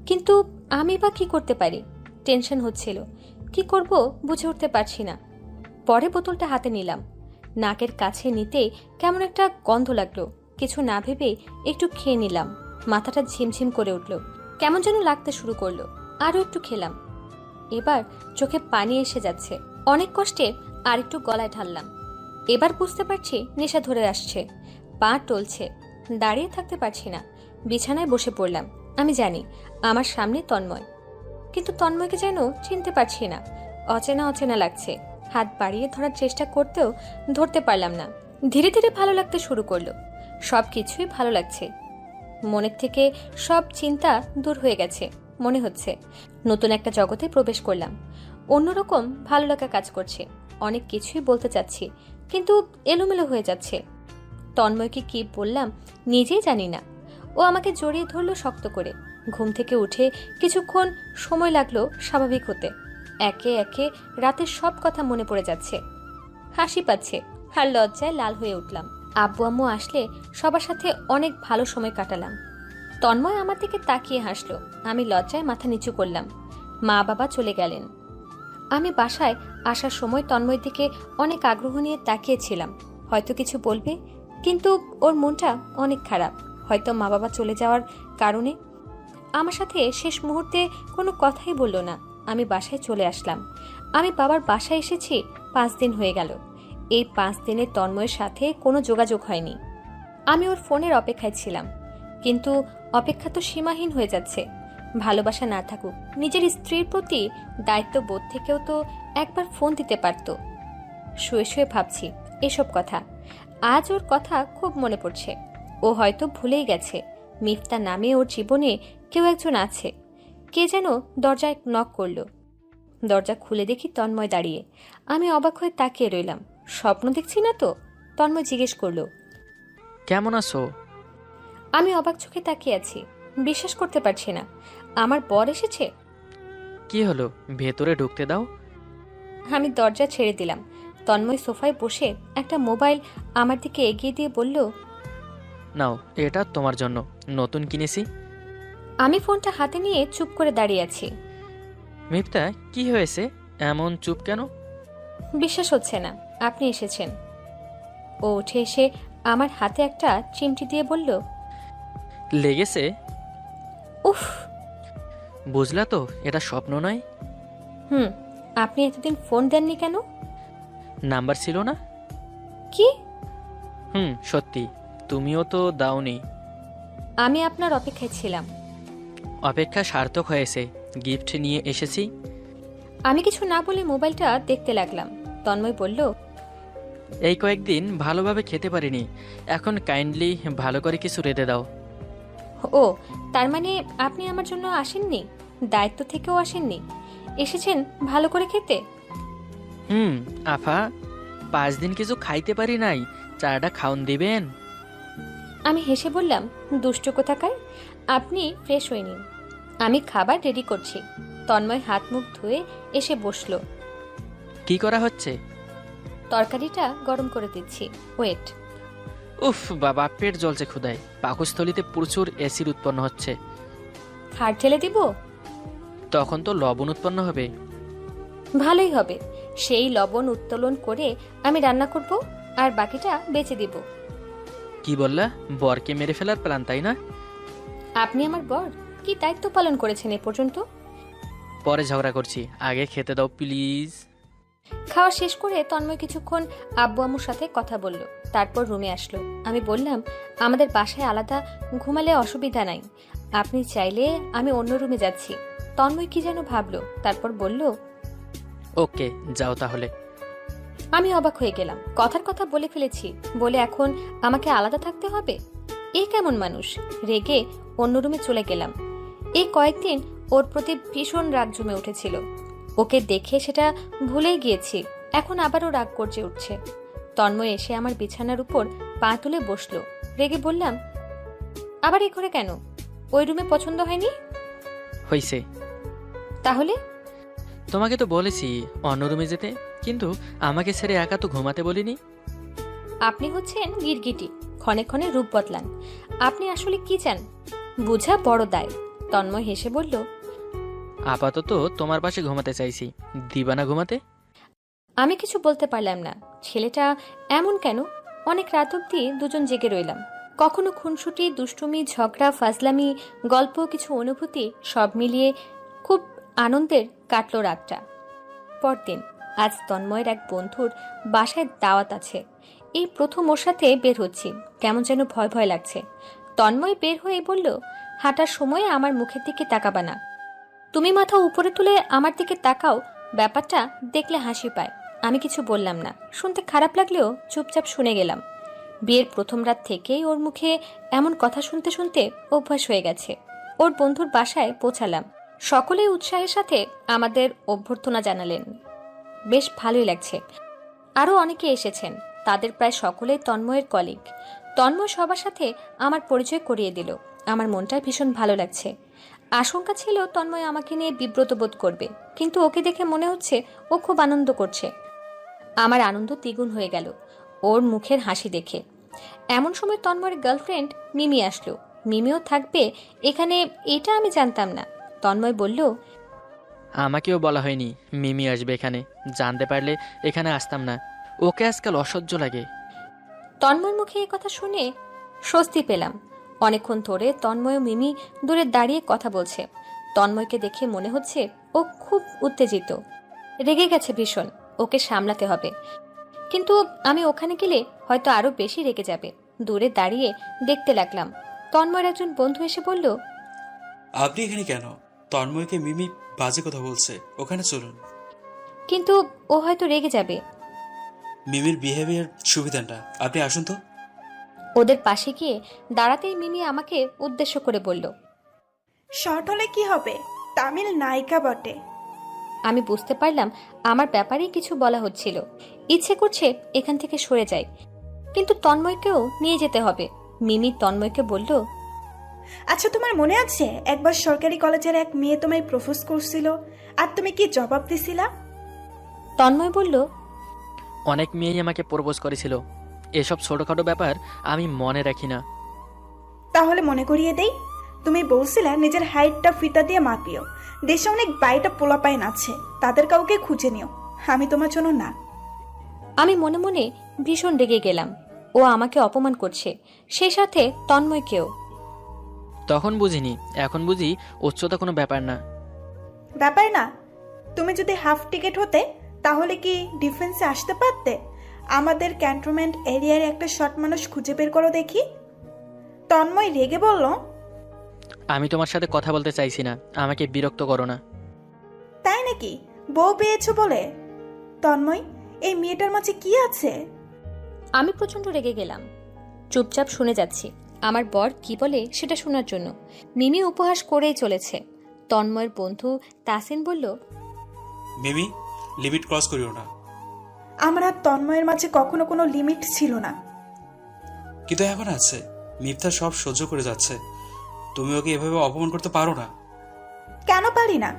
কিন্তু আমি বা কি করতে পারি? টেনশন হচ্ছিল, কি করব বুঝে উঠতে পারছি না। পরে বোতলটা হাতে নিলাম। নাকের কাছে নিতে কেমন একটা গন্ধ লাগলো। কিছু না ভেবে একটু খেয়ে নিলাম। মাথাটা ঝিমঝিম করে উঠল, কেমন যেন লাগতে শুরু করলো। আরও একটু খেলাম। এবার চোখে পানি এসে যাচ্ছে। অনেক কষ্টে আর একটু গলায় ঢাললাম। এবার বুঝতে পারছি নেশা ধরে আসছে। পা টলছে, দাঁড়িয়ে থাকতে পারছি না। বিছানায় বসে পড়লাম। আমি জানি আমার সামনে তন্ময়, কিন্তু তন্ময়কে যেন চিনতে পারছি না। অচেনা অচেনা লাগছে। হাত বাড়িয়ে ধরার চেষ্টা করতেও ধরতে পারলাম না। ধীরে ধীরে ভালো লাগতে শুরু করলো। সব কিছুই ভালো লাগছে। মনের থেকে সব চিন্তা দূর হয়ে গেছে মনে হচ্ছে। নতুন একটা জগতে প্রবেশ করলাম। অন্যরকম ভালো লাগা কাজ করছে। অনেক কিছুই বলতে চাচ্ছি, কিন্তু এলোমেলো হয়ে যাচ্ছে। তন্ময়কে কি বললাম নিজেই জানি না। ও আমাকে জড়িয়ে ধরলো শক্ত করে। ঘুম থেকে উঠে কিছুক্ষণ সময় লাগলো স্বাভাবিক হতে। একে একে রাতের সব কথা মনে পড়ে যাচ্ছে। হাসি পাচ্ছে আর লজ্জায় লাল হয়ে উঠলাম। আব্বু আম্মু আসলে সবার সাথে অনেক ভালো সময় কাটালাম। তন্ময় আমার দিকে তাকিয়ে হাসলো। আমি লজ্জায় মাথা নিচু করলাম। মা বাবা চলে গেলেন। আমি বাসায় আসার সময় তন্ময়ের দিকে অনেক আগ্রহ নিয়ে তাকিয়েছিলাম, হয়তো কিছু বলবে, কিন্তু ওর মনটা অনেক খারাপ। হয়তো মা বাবা চলে যাওয়ার কারণে। আমার সাথে শেষ মুহূর্তে কোনো কথাই বলল না। আমি বাসায় চলে আসলাম। আমি বাবার বাসায় এসেছি 5 দিন হয়ে গেল। এই 5 দিনে তন্ময়ের সাথে কোনো যোগাযোগ হয়নি। আমি ওর ফোনের অপেক্ষায় ছিলাম, কিন্তু অপেক্ষা তো সীমাহীন হয়ে যাচ্ছে। ভালোবাসা না থাকুক, নিজের স্ত্রীর প্রতি দায়িত্ববোধ থেকেও তো একবার ফোন দিতে পারত। শুয়ে শুয়ে ভাবছি এসব কথা। আজ ওর কথা খুব মনে পড়ছে। ও হয়তো ভুলেই গেছে মিফতা নামে ওর জীবনে কেউ একজন আছে। কে যেন দরজায় নক করলো। দরজা খুলে দেখি তন্ময় দাঁড়িয়ে। আমি অবাক হয়ে তাকিয়ে রইলাম। স্বপ্ন দেখছি না তো? তন্ময় জিজ্ঞেস করলো, কেমন আছো? আমি অবাক চোখে তাকিয়ে আছি। বিশ্বাস করতে পারছি না আমার বর এসেছে। কি হলো, ভেতরে ঢুকতে দাও। আমি দরজা ছেড়ে দিলাম। তন্ময় সোফায় বসে একটা মোবাইল আমার দিকে এগিয়ে দিয়ে বলল, নাও, এটা তোমার জন্য, নতুন কিনেছি। আমি ফোনটা হাতে নিয়ে চুপ করে দাঁড়িয়ে আছি। মিপ্তা, কি হয়েছে, এমন চুপ কেন? বিশ্বাস হচ্ছে না আপনি এসেছেন। ও উঠে এসে আমার হাতে একটা চিমটি দিয়ে বলল, লেগেছে? উফ। বুঝলা তো, এটা স্বপ্ন নয়। হুম, আপনি এতদিন ফোন দেননি কেন? নাম্বার ছিল না। কি? সত্যি, তুমিও তো দাওনি। আমি আপনার অপেক্ষায় ছিলাম। অপেক্ষা সার্থক হয়েছে, গিফট নিয়ে এসেছি। আমি কিছু না বলে মোবাইলটা দেখতে লাগলাম। তন্ময় বলল, এই কয়েকদিন ভালোভাবে খেতে পারিনি, এখন কাইন্ডলি ভালো করে কিছু রেঁধে দাও। ও, তার মানে আপনি আমার জন্য আসেননি, দায়িত্ব থেকেও আসেননি, এসেছেন ভালো করে খেতে। আফা, 5 দিন কিছু খাইতে পারি নাই, চাটা খাওন দিবেন? আমি হেসে বললাম, দুষ্টু কোথাকার, আপনি ফ্রেশ হয়ে নিন, আমি খাবার রেডি করছি। তন্ময় হাত মুখ ধুয়ে এসে বসলো। কি করা হচ্ছে? তরকারিটা গরম করে দিচ্ছি, ওয়েট। উফ বাবা, পেট জ্বলছে ক্ষুধায়। পাকস্থলিতে প্রচুর অ্যাসিড উৎপন্ন হচ্ছে। খাট ঢেলে দিব? তখন তো লবণ উৎপন্ন হবে। ভালোই হবে। সেই লবণ উত্তোলন করে আমি রান্না করব, আর বাকিটা বেঁচে দিব। কি বললা, বরকে মেরে ফেলার প্ল্যান, তাই না? আপনি আমার বর, কি দায়িত্ব পালন করেছেন এ পর্যন্ত? পরে ঝগড়া করছি, আগে খেতে দাও প্লিজ। খাওয়া শেষ করে তন্ময় কিছুক্ষণ আব্বু আম্মুর সাথে কথা বলল। তারপর রুমে আসলো। আমি বললাম, আমাদের বাসায় আলাদা ঘুমালে অসুবিধা নাই, আপনি চাইলে আমি অন্য রুমে যাচ্ছি। তন্ময় কি যেন ভাবলো, তারপর বলল, ওকে, যাও তাহলে। আমি অবাক হয়ে গেলাম। কথার কথা বলে ফেলেছি বলে এখন আমাকে আলাদা থাকতে হবে? এ কেমন মানুষ? রেগে অন্য রুমে চলে গেলাম। এই কয়েকদিন ওর প্রতি ভীষণ রাগ জমে উঠেছিল। ওকে দেখে সেটা ভুলেই গিয়েছি, এখন আবারও রাগ গর্জে উঠছে। তন্ময় এসে আমার বিছানার উপর পা তুলে বসলো। রেগে বললাম, আবার এই ঘরে কেন? ওই রুমে পছন্দ হয়নি? হইছে। তাহলে? তোমাকে তো বলেছি অন্য রুমে যেতে, কিন্তু আমাকে ছেড়ে একা তো ঘুমাতে বলিনি। আপনি হচ্ছেন গিরগিটি, ক্ষণে ক্ষণে রূপ বদলান। আপনি আসলে কি চান বুঝা বড় দায়। তন্ময় হেসে বলল, আপাতত তোমার পাশে ঘুমাতে চাইছি, দিবা না ঘুমাতে? আমি কিছু বলতে পারলাম না। ছেলেটা এমন কেন? অনেক রাত অব্দি দুজন জেগে রইলাম। কখনো খুনসুটি, দুষ্টুমি, ঝগড়া, ফাজলামি, গল্প, কিছু অনুভূতি সব মিলিয়ে খুব আনন্দের কাটলো রাতটা। পরদিন আজ তন্ময়ের এক বন্ধুর বাসায় দাওয়াত আছে। এই প্রথম ওর সাথে বের হচ্ছি, কেমন যেন ভয় ভয় লাগছে। তন্ময় বের হয়ে বলল, হাঁটার সময় আমার মুখের দিকে তাকাবা না। তুমি মাথা উপরে তুলে আমার দিকে তাকাও, ব্যাপারটা দেখলে হাসি পায়। আমি কিছু বললাম না, শুনতে খারাপ লাগলেও চুপচাপ শুনে গেলাম। বিয়ের প্রথম রাত থেকেই ওর মুখে এমন কথা শুনতে শুনতে অভ্যাস হয়ে গেছে। ওর বন্ধুর বাসায় পৌঁছালাম। সকলেই উৎসাহের সাথে আমাদের অভ্যর্থনা জানালেন। বেশ ভালোই লাগছে। আরও অনেকে এসেছেন, তাদের প্রায় সকলেই তন্ময়ের কলিগ। তন্ময় সবার সাথে আমার পরিচয় করিয়ে দিল। আমার মনটা ভীষণ ভালো লাগছে। আশঙ্কা ছিল তন্ময় আমাকে নিয়ে বিব্রত বোধ করবে, কিন্তু ওকে দেখে মনে হচ্ছে ও খুব আনন্দ করছে। আমার আনন্দ দ্বিগুণ হয়ে গেল ওর মুখের হাসি দেখে। এমন সময় তন্ময়ের গার্লফ্রেন্ড মিমি আসলো। মিমিও থাকবে এখানে এটা আমি জানতাম না। তন্ময় বলল, আমাকেও বলা হয়নি মিমি আসবে এখানে, জানতে পারলে এখানে আসতাম না। ওকে আজকাল অসহ্য লাগে। তন্ময়ের মুখে এই কথা শুনে স্বস্তি পেলাম। অনেকক্ষণ ধরে তন্ময় ও মিমি দূরে দাঁড়িয়ে কথা বলছে। তন্ময়কে দেখে মনে হচ্ছে ও খুব উত্তেজিত, রেগে গেছে ভীষণ। ওকে সামলাতে হবে, কিন্তু আমি ওখানে গেলে হয়তো আরো বেশি রেগে যাবে। দূরে দাঁড়িয়ে দেখতে লাগলাম। তন্ময়ের একজন বন্ধু এসে বলল, আপনি এখানে কেন? তন্ময়কে মিমি বাজে কথা বলছে, ওখানে চলুন। কিন্তু ও হয়তো রেগে যাবে। মিমির বিহেভিয়ার সুবিধা না, আপনি আসুন তো। ওদের পাশে গিয়ে দাঁড়াতেই মিমি আমাকে উদ্দেশ্য করে বলল, শর্ট হলে কি হবে, তামিল নায়িকা বটে। আমি বুঝতে পারলাম আমার ব্যাপারেই কিছু বলা হচ্ছিল। ইচ্ছে করছে এখান থেকে সরে যাই, কিন্তু তন্ময়কেও নিয়ে যেতে হবে। মিমি তন্ময়কে বলল, আচ্ছা, তোমার মনে আছে একবার সরকারি কলেজের এক মেয়ে তোমায় প্রপোজ করছিল, আর তুমি কি জবাব দিছিলা? তন্ময় বলল, অনেক মেয়েই আমাকে প্রপোজ করেছিল, এসব ছোটখাটো ব্যাপার আমি মনে রাখি না। তাহলে মনে করিয়ে দেই, তুমি বলছিলা নিজের হাইটটা ফিতা দিয়ে মাপিও। দেশে অনেক বাইটা পোলাপাইন আছে, তাদের কাউকে খুঁজে নিও, আমি তোমার জন্য না। আমি মনে মনে ভীষণ রেগে গেলাম। ও আমাকে অপমান করছে, সেই সাথে তন্ময়কেও। তখন বুঝিনি, এখন বুঝি উচ্চতা কোনো ব্যাপার না। ব্যাপার না? তুমি যদি হাফ টিকিট হতে তাহলে কি ডিফেন্সে আসতে পারতে? আমাদের ক্যান্টনমেন্ট এরিয়ার একটা শর্ট মানুষ খুঁজে বের করো দেখি। তন্ময় রেগে বলল, আমি তোমার সাথে কথা বলতে চাইছি না, আমাকে বিরক্ত করো না। তাই নাকি? বউ পেয়েছো বলে? তন্ময়, এই মেয়েটার মাঝে কি আছে? আমি প্রচন্ড রেগে গেলাম। চুপচাপ শুনে যাচ্ছি আমার বর কি বলে সেটা শোনার জন্য। মিমি উপহাস করেই চলেছে। তন্ময়ের বন্ধু তাসিন বলল, মিমি, লিমিট ক্রস করিও না। আমার আর তন্ময়ের মাঝে কখনো কোনো লিমিট ছিল না, কিন্তু এখন আছে। মিথ্যা সব সহ্য করে যাচ্ছে, তুমি ওকে এভাবে অপমান করতে পারো না। কেন পারি না?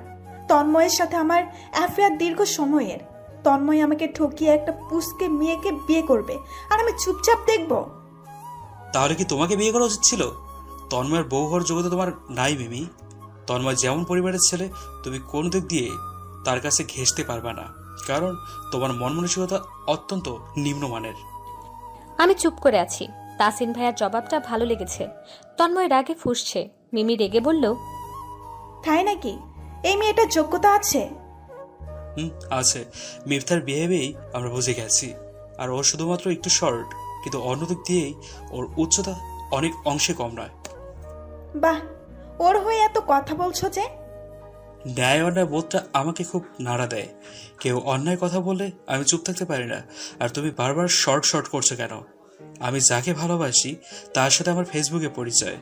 তন্ময়ের সাথে আমার অ্যাফেয়ার দীর্ঘ সময়ের। তন্ময় আমাকে ঠকিয়ে একটা পুষকে মেয়েকে বিয়ে করবে, আর আমি চুপচাপ দেখব? তাহলে কি তোমাকে বিয়ে করা উচিত ছিল? তন্ময়ের বউ হওয়ার যোগ্যতা তোমার নাই মিমি। তন্ময় যেমন পরিবারের ছেলে, তুমি কোন দিক দিয়ে তার কাছে ঘেঁষতে পারবে না, কারণ তোমার মন মানসিকতা অত্যন্ত নিম্নমানের। আমি চুপ করে আছি। তাসিন ভাইয়ার জবাবটা ভালো লেগেছে। তন্ময় রাগে ফুঁসছে। মিমি রেগে বলল, তাই নাকি? এই মেয়েটার যোগ্যতা আছে? আছে। মিফতার বিহেভিয়ারেই আমরা বুঝে গেছি। আর ও শুধুমাত্র একটু শর্ট, কিন্তু অন্য দিক দিয়েই ওর উচ্চতা অনেক অংশে কম নয়। বাহ, ওর হয়ে এত কথা বলছো যে? ন্যায় অন্যায় বোধটা আমাকে খুব নাড়া দেয়। কেউ অন্যায় কথা বললে আমি চুপ থাকতে পারি না। আর তুমি বারবার শর্ট করছো কেন? আমি যাকে ভালোবাসি তার সাথে আমার ফেসবুকে পরিচয়।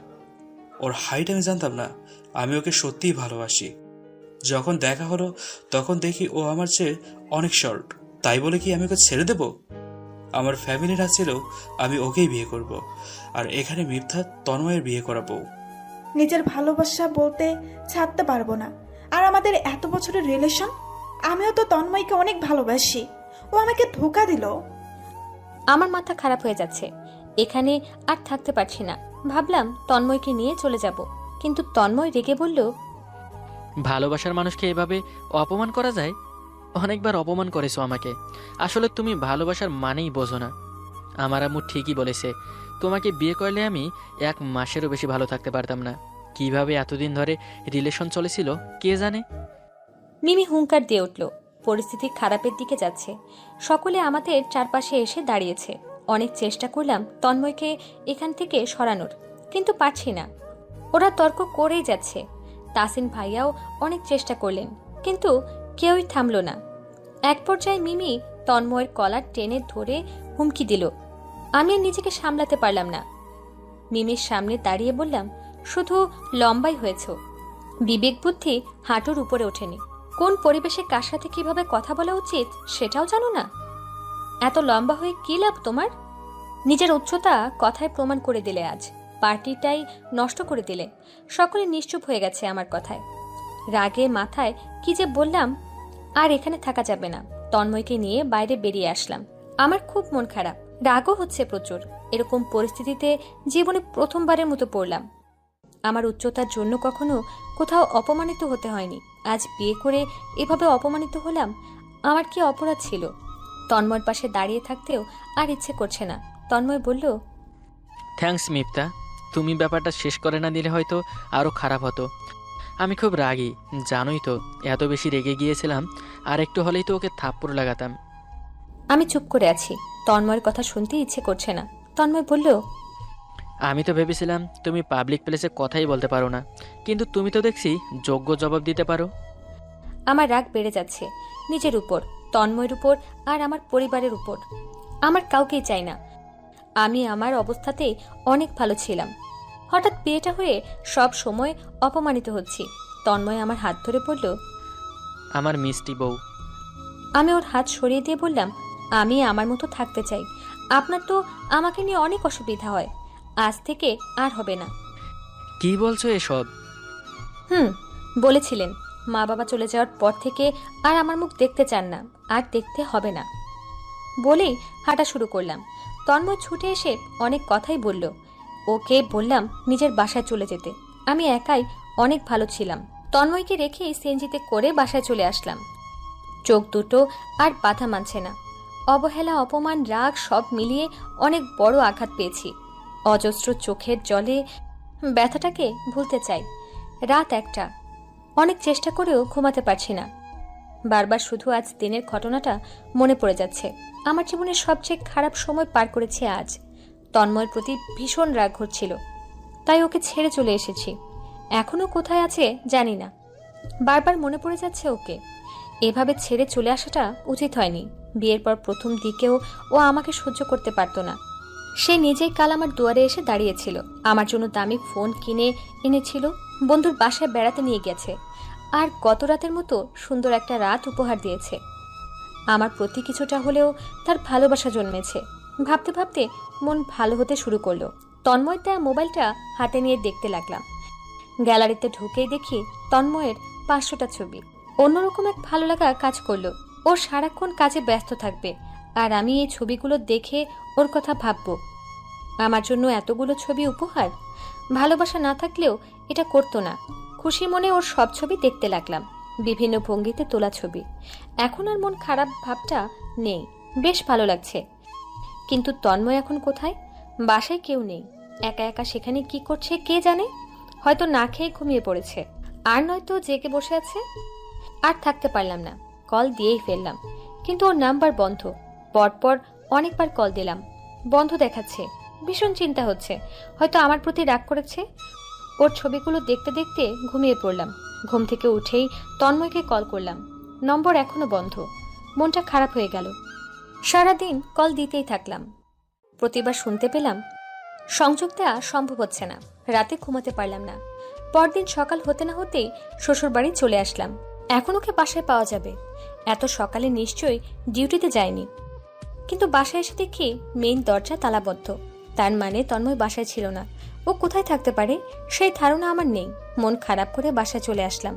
ওর হাইট আমি জানতাম না। আমি ওকে সত্যিই ভালোবাসি। যখন দেখা হলো তখন দেখি ও আমার চেয়ে অনেক শর্ট। তাই বলে কি আমি ওকে ছেড়ে দেব? আমার ফ্যামিলি না ছেলেও আমি ওকেই বিয়ে করব। আর এখানে মিথ্যা তন্ময়ের বিয়ে করাবো। নিজের ভালোবাসা বলতে ছাড়তে পারবো না। আর আমাদের এত বছরের রিলেশন, আমিও তো তন্ময়কে অনেক ভালোবাসি। ও আমাকে ধোঁকা দিল। আমার মাথা খারাপ হয়ে যাচ্ছে। এখানে আর থাকতে পারছি না। ভাবলাম তন্ময়কে নিয়ে চলে যাব, কিন্তু তন্ময় রেগে বলল, ভালোবাসার মানুষকে এভাবে অপমান করা যায়? অনেকবার অপমান করেছো আমাকে। আসলে তুমি ভালোবাসার মানেই বোঝো না। আমার আম্মু ঠিকই বলেছে, তোমাকে বিয়ে করলে আমি 1 মাসেরও বেশি ভালো থাকতে পারতাম না। কিভাবে এতদিন ধরে রিলেশন চলেছিল কে জানে। মিমি হুঙ্কার দিয়ে উঠল। পরিস্থিতি খারাপের দিকে যাচ্ছে। সকলে আমাদের চারপাশে এসে দাঁড়িয়েছে। অনেক চেষ্টা করলাম তন্ময়কে এখান থেকে সরানোর, কিন্তু পারছি না। ওরা তর্ক করেই যাচ্ছে। তাসিন ভাইয়াও অনেক চেষ্টা করলেন, কিন্তু কেউই থামল না। এক পর্যায়ে মিমি তন্ময়ের কলার টেনে ধরে হুমকি দিল। আমি আর নিজেকে সামলাতে পারলাম না। মিমির সামনে দাঁড়িয়ে বললাম, শুধু লম্বাই হয়েছ, বিবেক বুদ্ধি হাঁটুর উপরে ওঠেনি। কোন পরিবেশে কার সাথে কিভাবে কথা বলা উচিত সেটাও জানো না। এত লম্বা হয়ে কি লাভ তোমার? নিজের উচ্চতা কথায় প্রমাণ করে দিলে, আজ পার্টিটাই নষ্ট করে দিলে। সকলে নিশ্চুপ হয়ে গেছে আমার কথায়। রাগে মাথায় কি যে বললাম। আর এখানে থাকা যাবে না। তন্ময়কে নিয়ে বাইরে বেরিয়ে আসলাম। আমার খুব মন খারাপ, রাগও হচ্ছে প্রচুর। এরকম পরিস্থিতিতে জীবনে প্রথমবারের মতো পড়লাম। আমার উচ্চতার জন্য কখনো কোথাও অপমানিত হতে হয়নি। আজ বিয়ে করে এভাবে অপমানিত হলাম। আমার কি অপরাধ ছিল? তন্ময়ের পাশে দাঁড়িয়ে থাকতেও আর ইচ্ছে করছে না। তন্ময় বলল, থ্যাঙ্কস মিপ্তা, তুমি ব্যাপারটা শেষ করে না দিলে হয়তো আরও খারাপ হতো। আমি খুব রাগী, জানোই তো। এত বেশি রেগে গিয়েছিলাম, আর একটু হলেই তো ওকে থাপ্পড় লাগাতাম। আমি চুপ করে আছি। তন্ময়ের কথা শুনতে ইচ্ছে করছে না। তন্ময় বলল, আমি তো ভেবেছিলাম তুমি পাবলিক প্লেসে কথাই বলতে পারো না, কিন্তু তুমি তো দেখছি যোগ্য জবাব দিতে পারো। আমার রাগ বেড়ে যাচ্ছে, নিজের উপর, তন্ময়ের উপর, আর আমার পরিবারের উপর। আমার কাউকেই চাই না। আমি আমার অবস্থাতেই অনেক ভালো ছিলাম। হঠাৎ বিয়েটা হয়ে সব সময় অপমানিত হচ্ছি। তন্ময় আমার হাত ধরে বলল, আমার মিষ্টি বউ। আমি ওর হাত সরিয়ে দিয়ে বললাম, আমি আমার মতো থাকতে চাই। আপনার তো আমাকে নিয়ে অনেক অসুবিধা হয়। আজ থেকে আর হবে না। কি বলছো এসব? বলেছিলেন মা বাবা চলে যাওয়ার পর থেকে আর আমার মুখ দেখতে চান না, আর দেখতে হবে না বলেই হাঁটা শুরু করলাম। তন্ময় ছুটে এসে অনেক কথাই বলল। ওকে বললাম নিজের বাসায় চলে যেতে। আমি একাই অনেক ভালো ছিলাম। তন্ময়কে রেখেই সিএনজিতে করে বাসায় চলে আসলাম। চোখ দুটো আর বাধা মানছে না। অবহেলা, অপমান, রাগ সব মিলিয়ে অনেক বড় আঘাত পেয়েছি। অজস্র চোখের জলে ব্যথাটাকে ভুলতে চাই। রাত 1টা। অনেক চেষ্টা করেও ঘুমাতে পারছি না। বারবার শুধু আজ দিনের ঘটনাটা মনে পড়ে যাচ্ছে। আমার জীবনের সবচেয়ে খারাপ সময় পার করেছি আজ। তন্ময়ের প্রতি ভীষণ রাগ হচ্ছিল, তাই ওকে ছেড়ে চলে এসেছি। এখনো কোথায় আছে জানি না। বারবার মনে পড়ে যাচ্ছে ওকে। এভাবে ছেড়ে চলে আসাটা উচিত হয়নি। বিয়ের পর প্রথম দিকেও ও আমাকে সহ্য করতে পারতো না। সে নিজেই কাল আমার দুয়ারে এসে দাঁড়িয়েছিল। আমার জন্য দামি ফোন কিনে এনেছিল, বন্ধুর বাসায় বেড়াতে নিয়ে গেছে, আর গত রাতের মতো সুন্দর একটা রাত উপহার দিয়েছে। আমার প্রতি কিছুটা হলেও তার ভালোবাসা জন্মেছে। ভাবতে ভাবতে মন ভালো হতে শুরু করলো। তন্ময় দেয়া মোবাইলটা হাতে নিয়ে দেখতে লাগলাম। গ্যালারিতে ঢুকেই দেখি তন্ময়ের 500টা ছবি। অন্যরকম এক ভালো লাগা কাজ করলো। ও সারাক্ষণ কাজে ব্যস্ত থাকবে, আর আমি এই ছবিগুলো দেখে ওর কথা ভাববো। আমার জন্য এতগুলো ছবি উপহার। ভালোবাসা না থাকলেও এটা করতো না। খুশি মনে ওর সব ছবি দেখতে লাগলাম, বিভিন্ন ভঙ্গিতে তোলা ছবি। এখন আর মন খারাপ ভাবটা নেই, বেশ ভালো লাগছে। কিন্তু তন্ময় এখন কোথায়? বাসায় কেউ নেই। একা একা সেখানে কি করছে কে জানে। হয়তো না খেয়ে ঘুমিয়ে পড়েছে, আর নয়তো জেগে বসে আছে। আর থাকতে পারলাম না, কল দিয়েই ফেললাম। কিন্তু ওর নাম্বার বন্ধ। পরপর অনেকবার কল দিলাম, বন্ধ দেখাচ্ছে। ভীষণ চিন্তা হচ্ছে, হয়তো আমার প্রতি রাগ করেছে। ওর ছবিগুলো দেখতে দেখতে ঘুমিয়ে পড়লাম। ঘুম থেকে উঠেই তন্ময়কে কল করলাম, নম্বর এখনো বন্ধ। মনটা খারাপ হয়ে গেল। সারাদিন কল দিতেই থাকলাম, প্রতিবার শুনতে পেলাম সংযোগ দেওয়া সম্ভব হচ্ছে না। রাতে ঘুমাতে পারলাম না। পরদিন সকাল হতে না হতেই শ্বশুর বাড়ি চলে আসলাম। এখন ওকে বাসায় পাওয়া যাবে, এত সকালে নিশ্চয়ই ডিউটিতে যায়নি। কিন্তু বাসায় এসে দেখি মেইন দরজা তালাবদ্ধ। তার মানে তন্ময় বাসায় ছিল না। ও কোথায় থাকতে পারে সেই ধারণা আমার নেই। মন খারাপ করে বাসায় চলে আসলাম।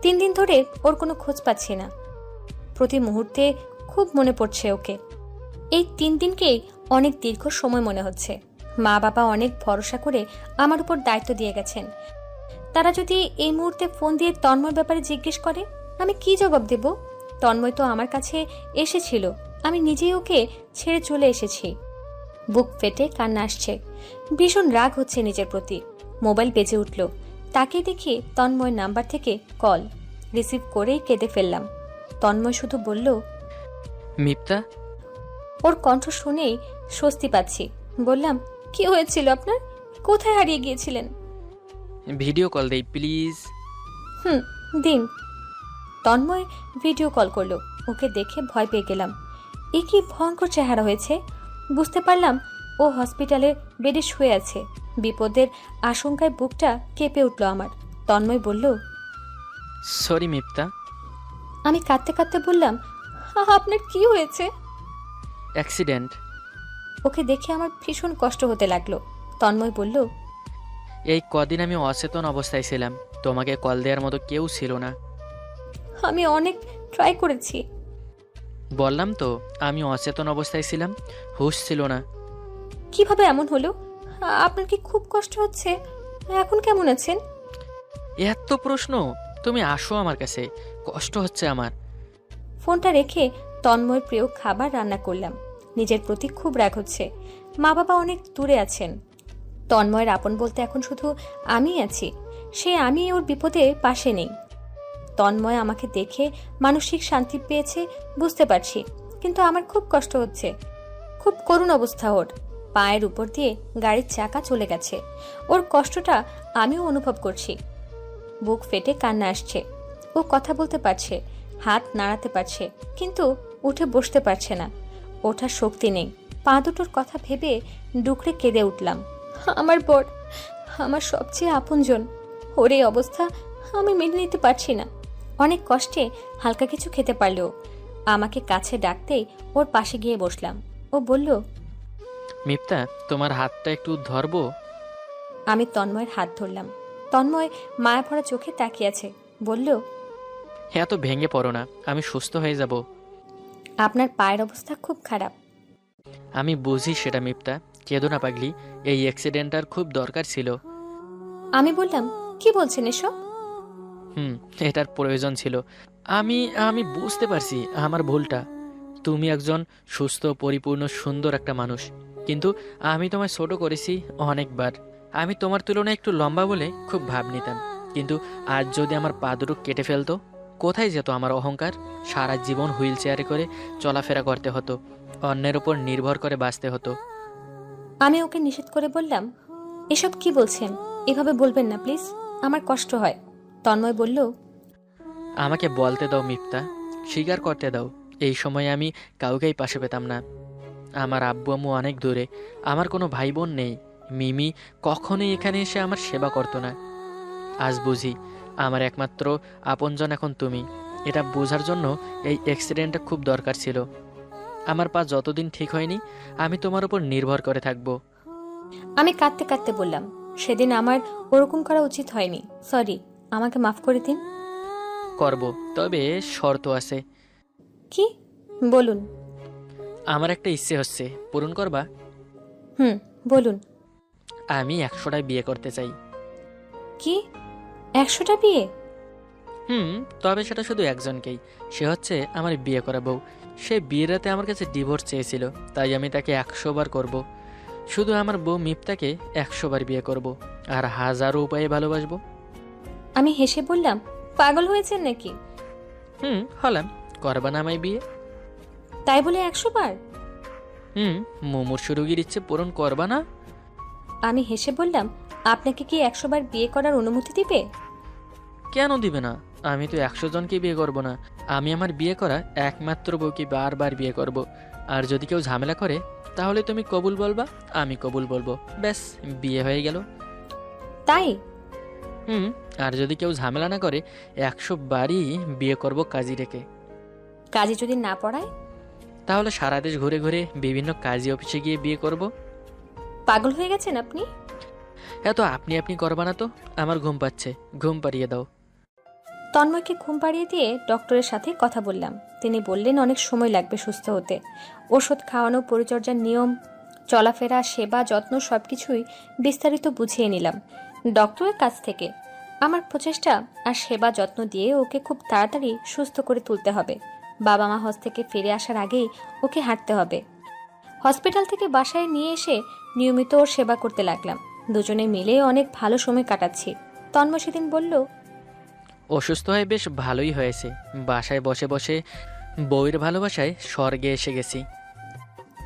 3 দিন ধরে ওর কোনো খোঁজ পাচ্ছি না। প্রতি মুহূর্তে খুব মনে পড়ছে ওকে। এই 3 দিনকেই অনেক দীর্ঘ সময় মনে হচ্ছে। মা বাবা অনেক ভরসা করে আমার উপর দায়িত্ব দিয়ে গেছেন। তারা যদি এই মুহূর্তে ফোন দিয়ে তন্ময়ের ব্যাপারে জিজ্ঞেস করে, আমি কি জবাব দেব? তন্ময় তো আমার কাছে এসেছিল, আমি নিজেই ওকে ছেড়ে চলে এসেছি। বুক ফেটে কান্না আসছে, ভীষণ রাগ হচ্ছে নিজের প্রতি। মোবাইল বেজে উঠল, তাকে দেখি তন্ময়ের নাম্বার থেকে কল। রিসিভ করেই কেঁদে ফেললাম। তন্ময় শুধু বলল, মিপ্তা। ওর কণ্ঠ শুনেই স্বস্তি পাচ্ছি। বললাম, কি হয়েছিল আপনার? কোথায় হারিয়ে গিয়েছিলেন? ভিডিও কল দেই প্লিজ। দিন। তন্ময় ভিডিও কল করলো। ওকে দেখে ভয় পেয়ে গেলাম। এ কি ভয়ঙ্কর চেহারা হয়েছে! বুঝতে পারলাম ও হসপিটালে বেডে শুয়ে আছে। বিপদের আশঙ্কায় বুকটা কেঁপে উঠল আমার। তন্ময় বলল, সরি মিপ্তা। আমি কাঁদতে কাঁদতে বললাম, আপনার কি হয়েছে? অ্যাক্সিডেন্ট। ওকে দেখে আমার ভীষণ কষ্ট হতে লাগলো। তন্ময় বলল, এই কদিন আমি অচেতন অবস্থায় ছিলাম, তোমাকে কল দেওয়ার মতো কেউ ছিল না। আমি অনেক ট্রাই করেছি। বললাম তো আমি অচেতন অবস্থায় ছিলাম, হুঁশ ছিল না। কিভাবে এমন হলো? আপনার কি খুব কষ্ট হচ্ছে? এখন কেমন আছেন? এত প্রশ্ন! তুমি আসো আমার কাছে, কষ্ট হচ্ছে আমার। ফোনটা রেখে তন্ময়ের প্রিয় খাবার রান্না করলাম। নিজের প্রতি খুব রাগ হচ্ছে। মা বাবা অনেক দূরে আছেন। তন্ময়ের আপন বলতে এখন শুধু আমিই আছি। আমি ওর বিপদে পাশে নেই। তন্ময় আমাকে দেখে মানসিক শান্তি পেয়েছে বুঝতে পারছি, কিন্তু আমার খুব কষ্ট হচ্ছে। খুব করুণ অবস্থা ওর। পায়ের উপর দিয়ে গাড়ির চাকা চলে গেছে। ওর কষ্টটা আমিও অনুভব করছি। বুক ফেটে কান্না আসছে। ও কথা বলতে পারছে, হাত নাড়াতে পারছে, কিন্তু উঠে বসতে পারছে না। ওঠার শক্তি নেই। পা দুটোর কথা ভেবে ডুকরে কেঁদে উঠলাম। আমার বর, আমার সবচেয়ে আপনজন, ওর এই অবস্থা আমি মেনে নিতে পারছি না। অনেক কষ্টে হালকা কিছু খেতে পারলেও আমাকে কাছে ডাকতেই ওর পাশে গিয়ে বসলাম। ও বলল, মিপ্তা, তোমার হাতটা একটু ধরবো? আমি তন্ময়ের হাত ধরলাম। তন্ময় মায়া ভরা চোখে তাকিয়ে আছে। বলল, এত ভেঙে পড়ো না, আমি সুস্থ হয়ে যাব। আপনার পায়ের অবস্থা খুব খারাপ। আমি বুঝি সেটা মিপ্তা, কেঁদো না পাগলি। এই অ্যাক্সিডেন্টটার খুব দরকার ছিল। আমি বললাম, কি বলছেন এসব? এটার প্রয়োজন ছিল। আমি আমি বুঝতে পারছি আমার ভুলটা। তুমি একজন সুস্থ, পরিপূর্ণ, সুন্দর একটা মানুষ, কিন্তু আমি তোমায় ছোট করেছি অনেকবার। আমি তোমার তুলনায় একটু লম্বা বলে খুব ভাব নিতাম, কিন্তু আজ যদি আমার পা দুটো কেটে ফেলতো, কোথায় যেত আমার অহংকার? সারা জীবন হুইল চেয়ারে করে চলাফেরা করতে হতো, অন্যের উপর নির্ভর করে বাঁচতে হতো। আমি ওকে নিষেধ করে বললাম, এসব কি বলছেন? এভাবে বলবেন না প্লিজ, আমার কষ্ট হয়। তন্ময় বলল, আমাকে বলতে দাও মিপ্তা, স্বীকার করতে দাও। এই সময় আমি কাউকেই পাশে পেতাম না। আমার আব্বু আম্মু অনেক দূরে, আমার কোনো ভাই বোন নেই। মিমি কখনোই এখানে এসে আমার সেবা করতো না। আজ বুঝি আমার একমাত্র আপনজন এখন তুমি। এটা বোঝার জন্য এই অ্যাক্সিডেন্টটা খুব দরকার ছিল। আমার পা যতদিন ঠিক হয়নি, আমি তোমার উপর নির্ভর করে থাকবো। আমি কাঁদতে কাঁদতে বললাম, সেদিন আমার ওরকম করা উচিত হয়নি। সরি, আমাকে মাফ করে দিন। করব, তবে শর্ত আছে। কি? বলুন। আমার একটা ইচ্ছে হচ্ছে, পূরণ করবা? বলুন। আমি 100টায় বিয়ে করতে চাই। কি? 100টা বিয়ে? তবে সেটা শুধু একজনকেই। সে হচ্ছে আমার বিয়ে করা বউ। সে বিয়ের রাতে আমার কাছে ডিভোর্স চেয়েছিল, তাই আমি তাকে 100 বার করব। শুধু আমার বউ মিপ্তাকে 100 বার বিয়ে করব, আর হাজারো উপায়ে ভালোবাসবো। আমি হেসে বললাম, পাগল হয়েছেন নাকি? হলাম। করবা না আমায় বিয়ে? তাই বলে 100 বার? মুমূর্ষু রোগীর ইচ্ছে পূরণ করবা না? আমি হেসে বললাম, আপনাকে কি 100 বার বিয়ে করার অনুমতি দিবে? কেন দিবে না? আমি তো 100 জনকে বিয়ে করব না। আমি আমার বিয়ে করা একমাত্র বউকে বারবার বিয়ে করব। আর যদি কেউ ঝামেলা করে তাহলে তুমি কবুল বলবা, আমি কবুল বলবো, ব্যাস বিয়ে হয়ে গেল। তাই? আর যদি কেউ ঝামেলা না করে 100 বারই বিয়ে করব কাজী রেখে। কাজে যদি না পড়ায়? তাহলে সারা দেশ ঘুরে ঘুরে বিভিন্ন কাজী অফিসে গিয়ে বিয়ে করব। পাগল হয়ে গেছেন আপনি? এত আপনি আপনি করবা না তো, আমার ঘুম পাচ্ছে, ঘুম পাড়িয়ে দাও। তন্ময়কে ঘুম পাড়িয়ে দিয়ে ডক্টরের সাথে কথা বললাম। তিনি বললেন অনেক সময় লাগবে সুস্থ হতে। ওষুধ খাওয়ানো, পরিচর্যার নিয়ম, চলাফেরা, সেবা, যত্ন সবকিছুই বিস্তারিত বুঝিয়ে নিলাম ডক্টরের কাছ থেকে। আমার প্রচেষ্টা আর সেবা যত্ন দিয়ে ওকে খুব তাড়াতাড়ি সুস্থ করে তুলতে হবে। বাবা মা হজ থেকে ফিরে আসার আগেই ওকে হাঁটতে হবে। হসপিটাল থেকে বাসায় নিয়ে এসে নিয়মিত ওর সেবা করতে লাগলাম। দুজনে মিলে অনেক ভালো সময় কাটাচ্ছি। তন্ময় সেদিন বলল, অসুস্থ হয়ে বেশ ভালোই হয়েছে। বাসায় বসে বসে বউয়ের ভালোবাসায় স্বর্গে এসে গেছি।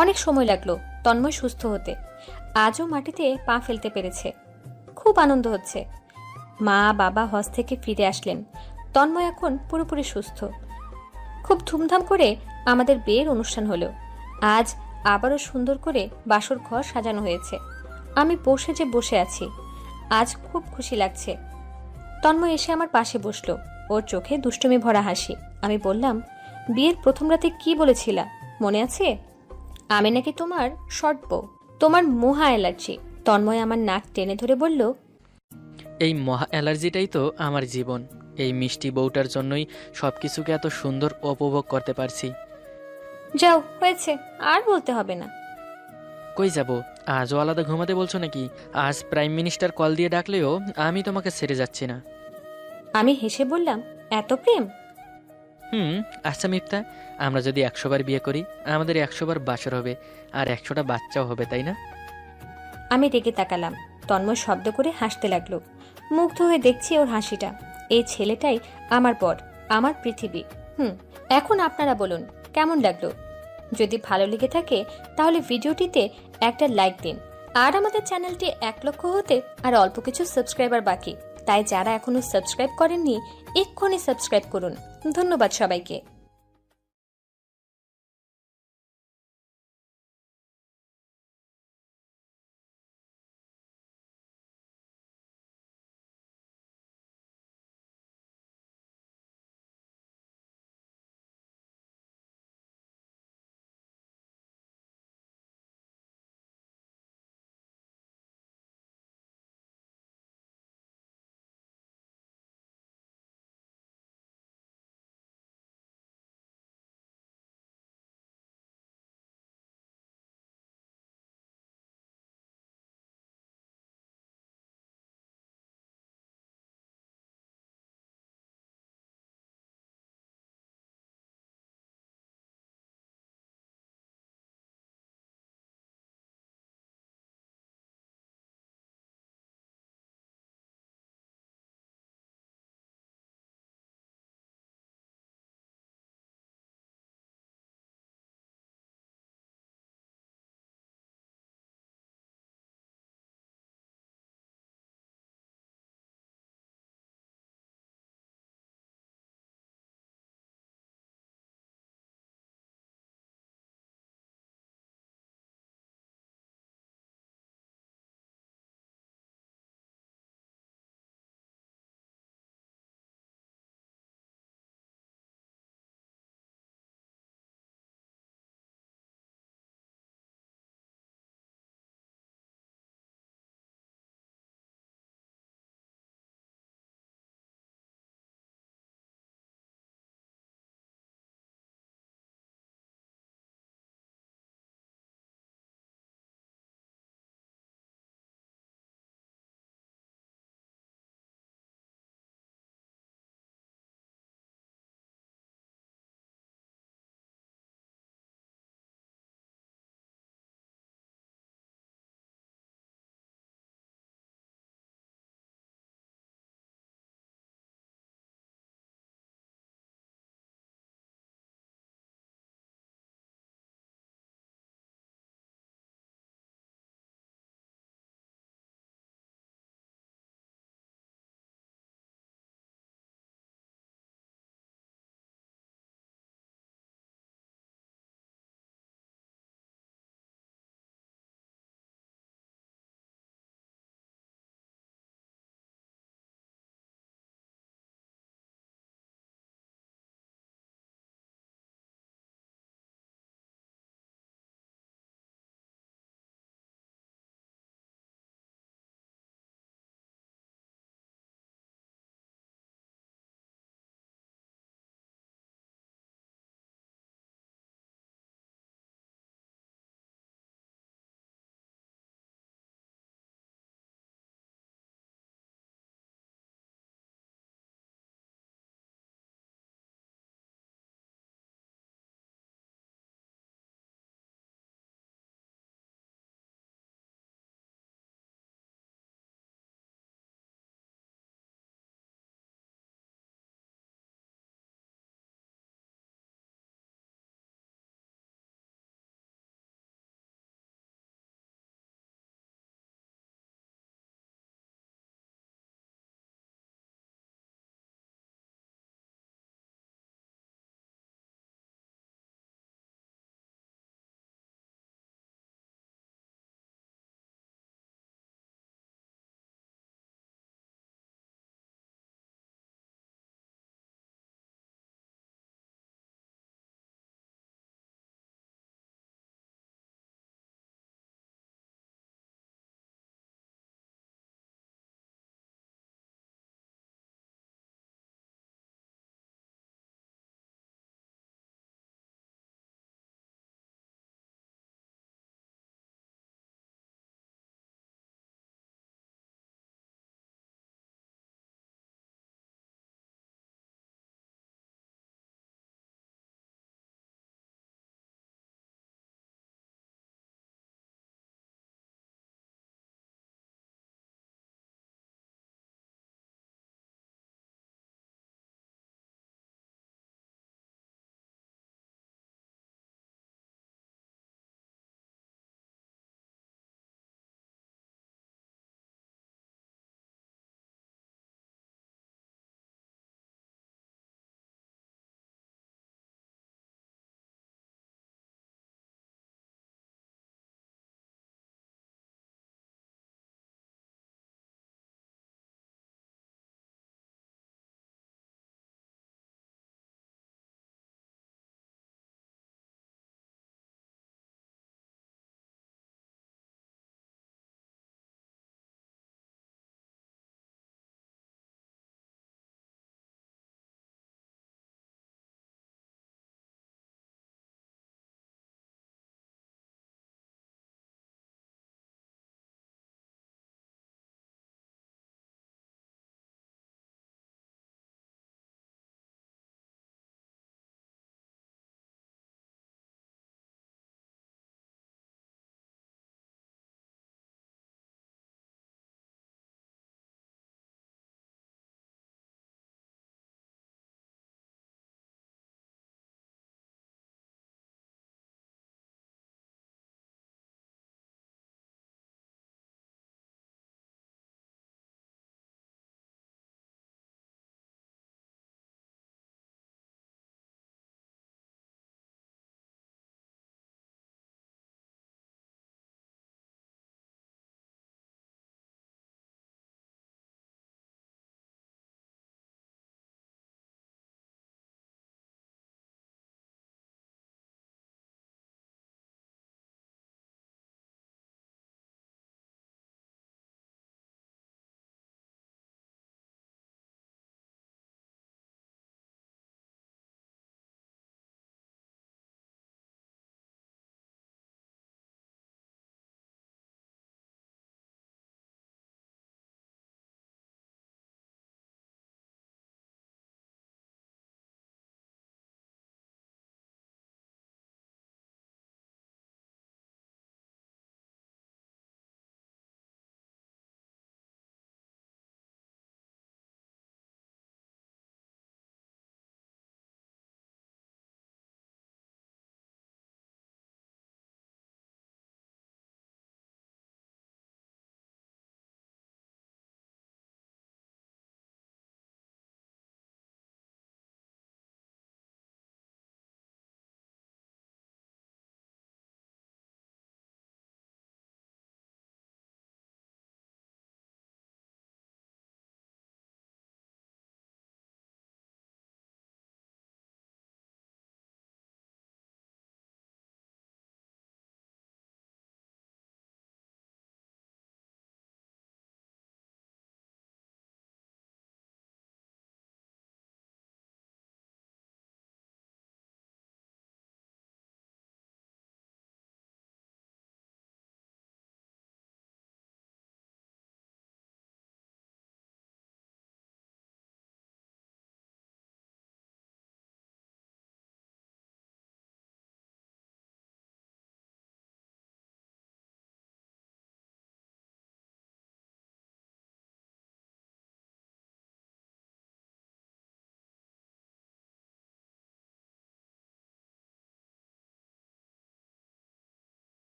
অনেক সময় লাগলো তন্ময় সুস্থ হতে। আজও মাটিতে পা ফেলতে পেরেছে। খুব আনন্দ হচ্ছে। মা বাবা হজ থেকে ফিরে আসলেন। তন্ময় এখন পুরোপুরি সুস্থ। খুব ধুমধাম করে আমাদের বিয়ের অনুষ্ঠান হলো। আজ আবারও সুন্দর করে বাসর ঘর সাজানো হয়েছে। আমি বসে আছি। আজ খুব খুশি লাগছে। তন্ময় এসে আমার পাশে বসলো। ওর চোখে দুষ্টুমি ভরা হাসি। আমি বললাম, বিয়ের প্রথম রাতে কি বলেছিলা মনে আছে? আমি নাকি তোমার শর্ট বউ, তোমার মহা অ্যালার্জি। তন্ময় আমার নাক টেনে ধরে বলল, এই মহা অ্যালার্জিটাই তো আমার জীবন। এই মিষ্টি বউটার জন্যই সবকিছুকে এত সুন্দর উপভোগ করতে পারছি। যাও, হয়েছে, আর বলতে হবে না। কই যাব? আজও আলাদা ঘুমাতে বলছো নাকি? আজ প্রাইম মিনিস্টার কল দিয়ে ডাকলেও আমি তোমাকে ছেড়ে যাচ্ছি না। আমি হেসে বললাম, এত প্রেম? আচ্ছা মিফতা, আমরা যদি 100 বার বিয়ে করি, আমাদের 100 বার বাসর হবে, আর 100টা বাচ্চাও হবে, তাই না? আমি রেগে তাকালাম। তন্ময় শব্দ করে হাসতে লাগলো। মুগ্ধ হয়ে দেখছি ওর হাসিটা। এই ছেলেটাই আমার পর, আমার পৃথিবী। এখন আপনারা বলুন কেমন লাগলো। যদি ভালো লেগে থাকে তাহলে ভিডিওটিতে একটা লাইক দিন। আর আমাদের চ্যানেলটি 1 লক্ষ হতে আর অল্প কিছু সাবস্ক্রাইবার বাকি। তাই যারা এখনো সাবস্ক্রাইব করেননি, এক্ষুনি সাবস্ক্রাইব করুন। ধন্যবাদ সবাইকে।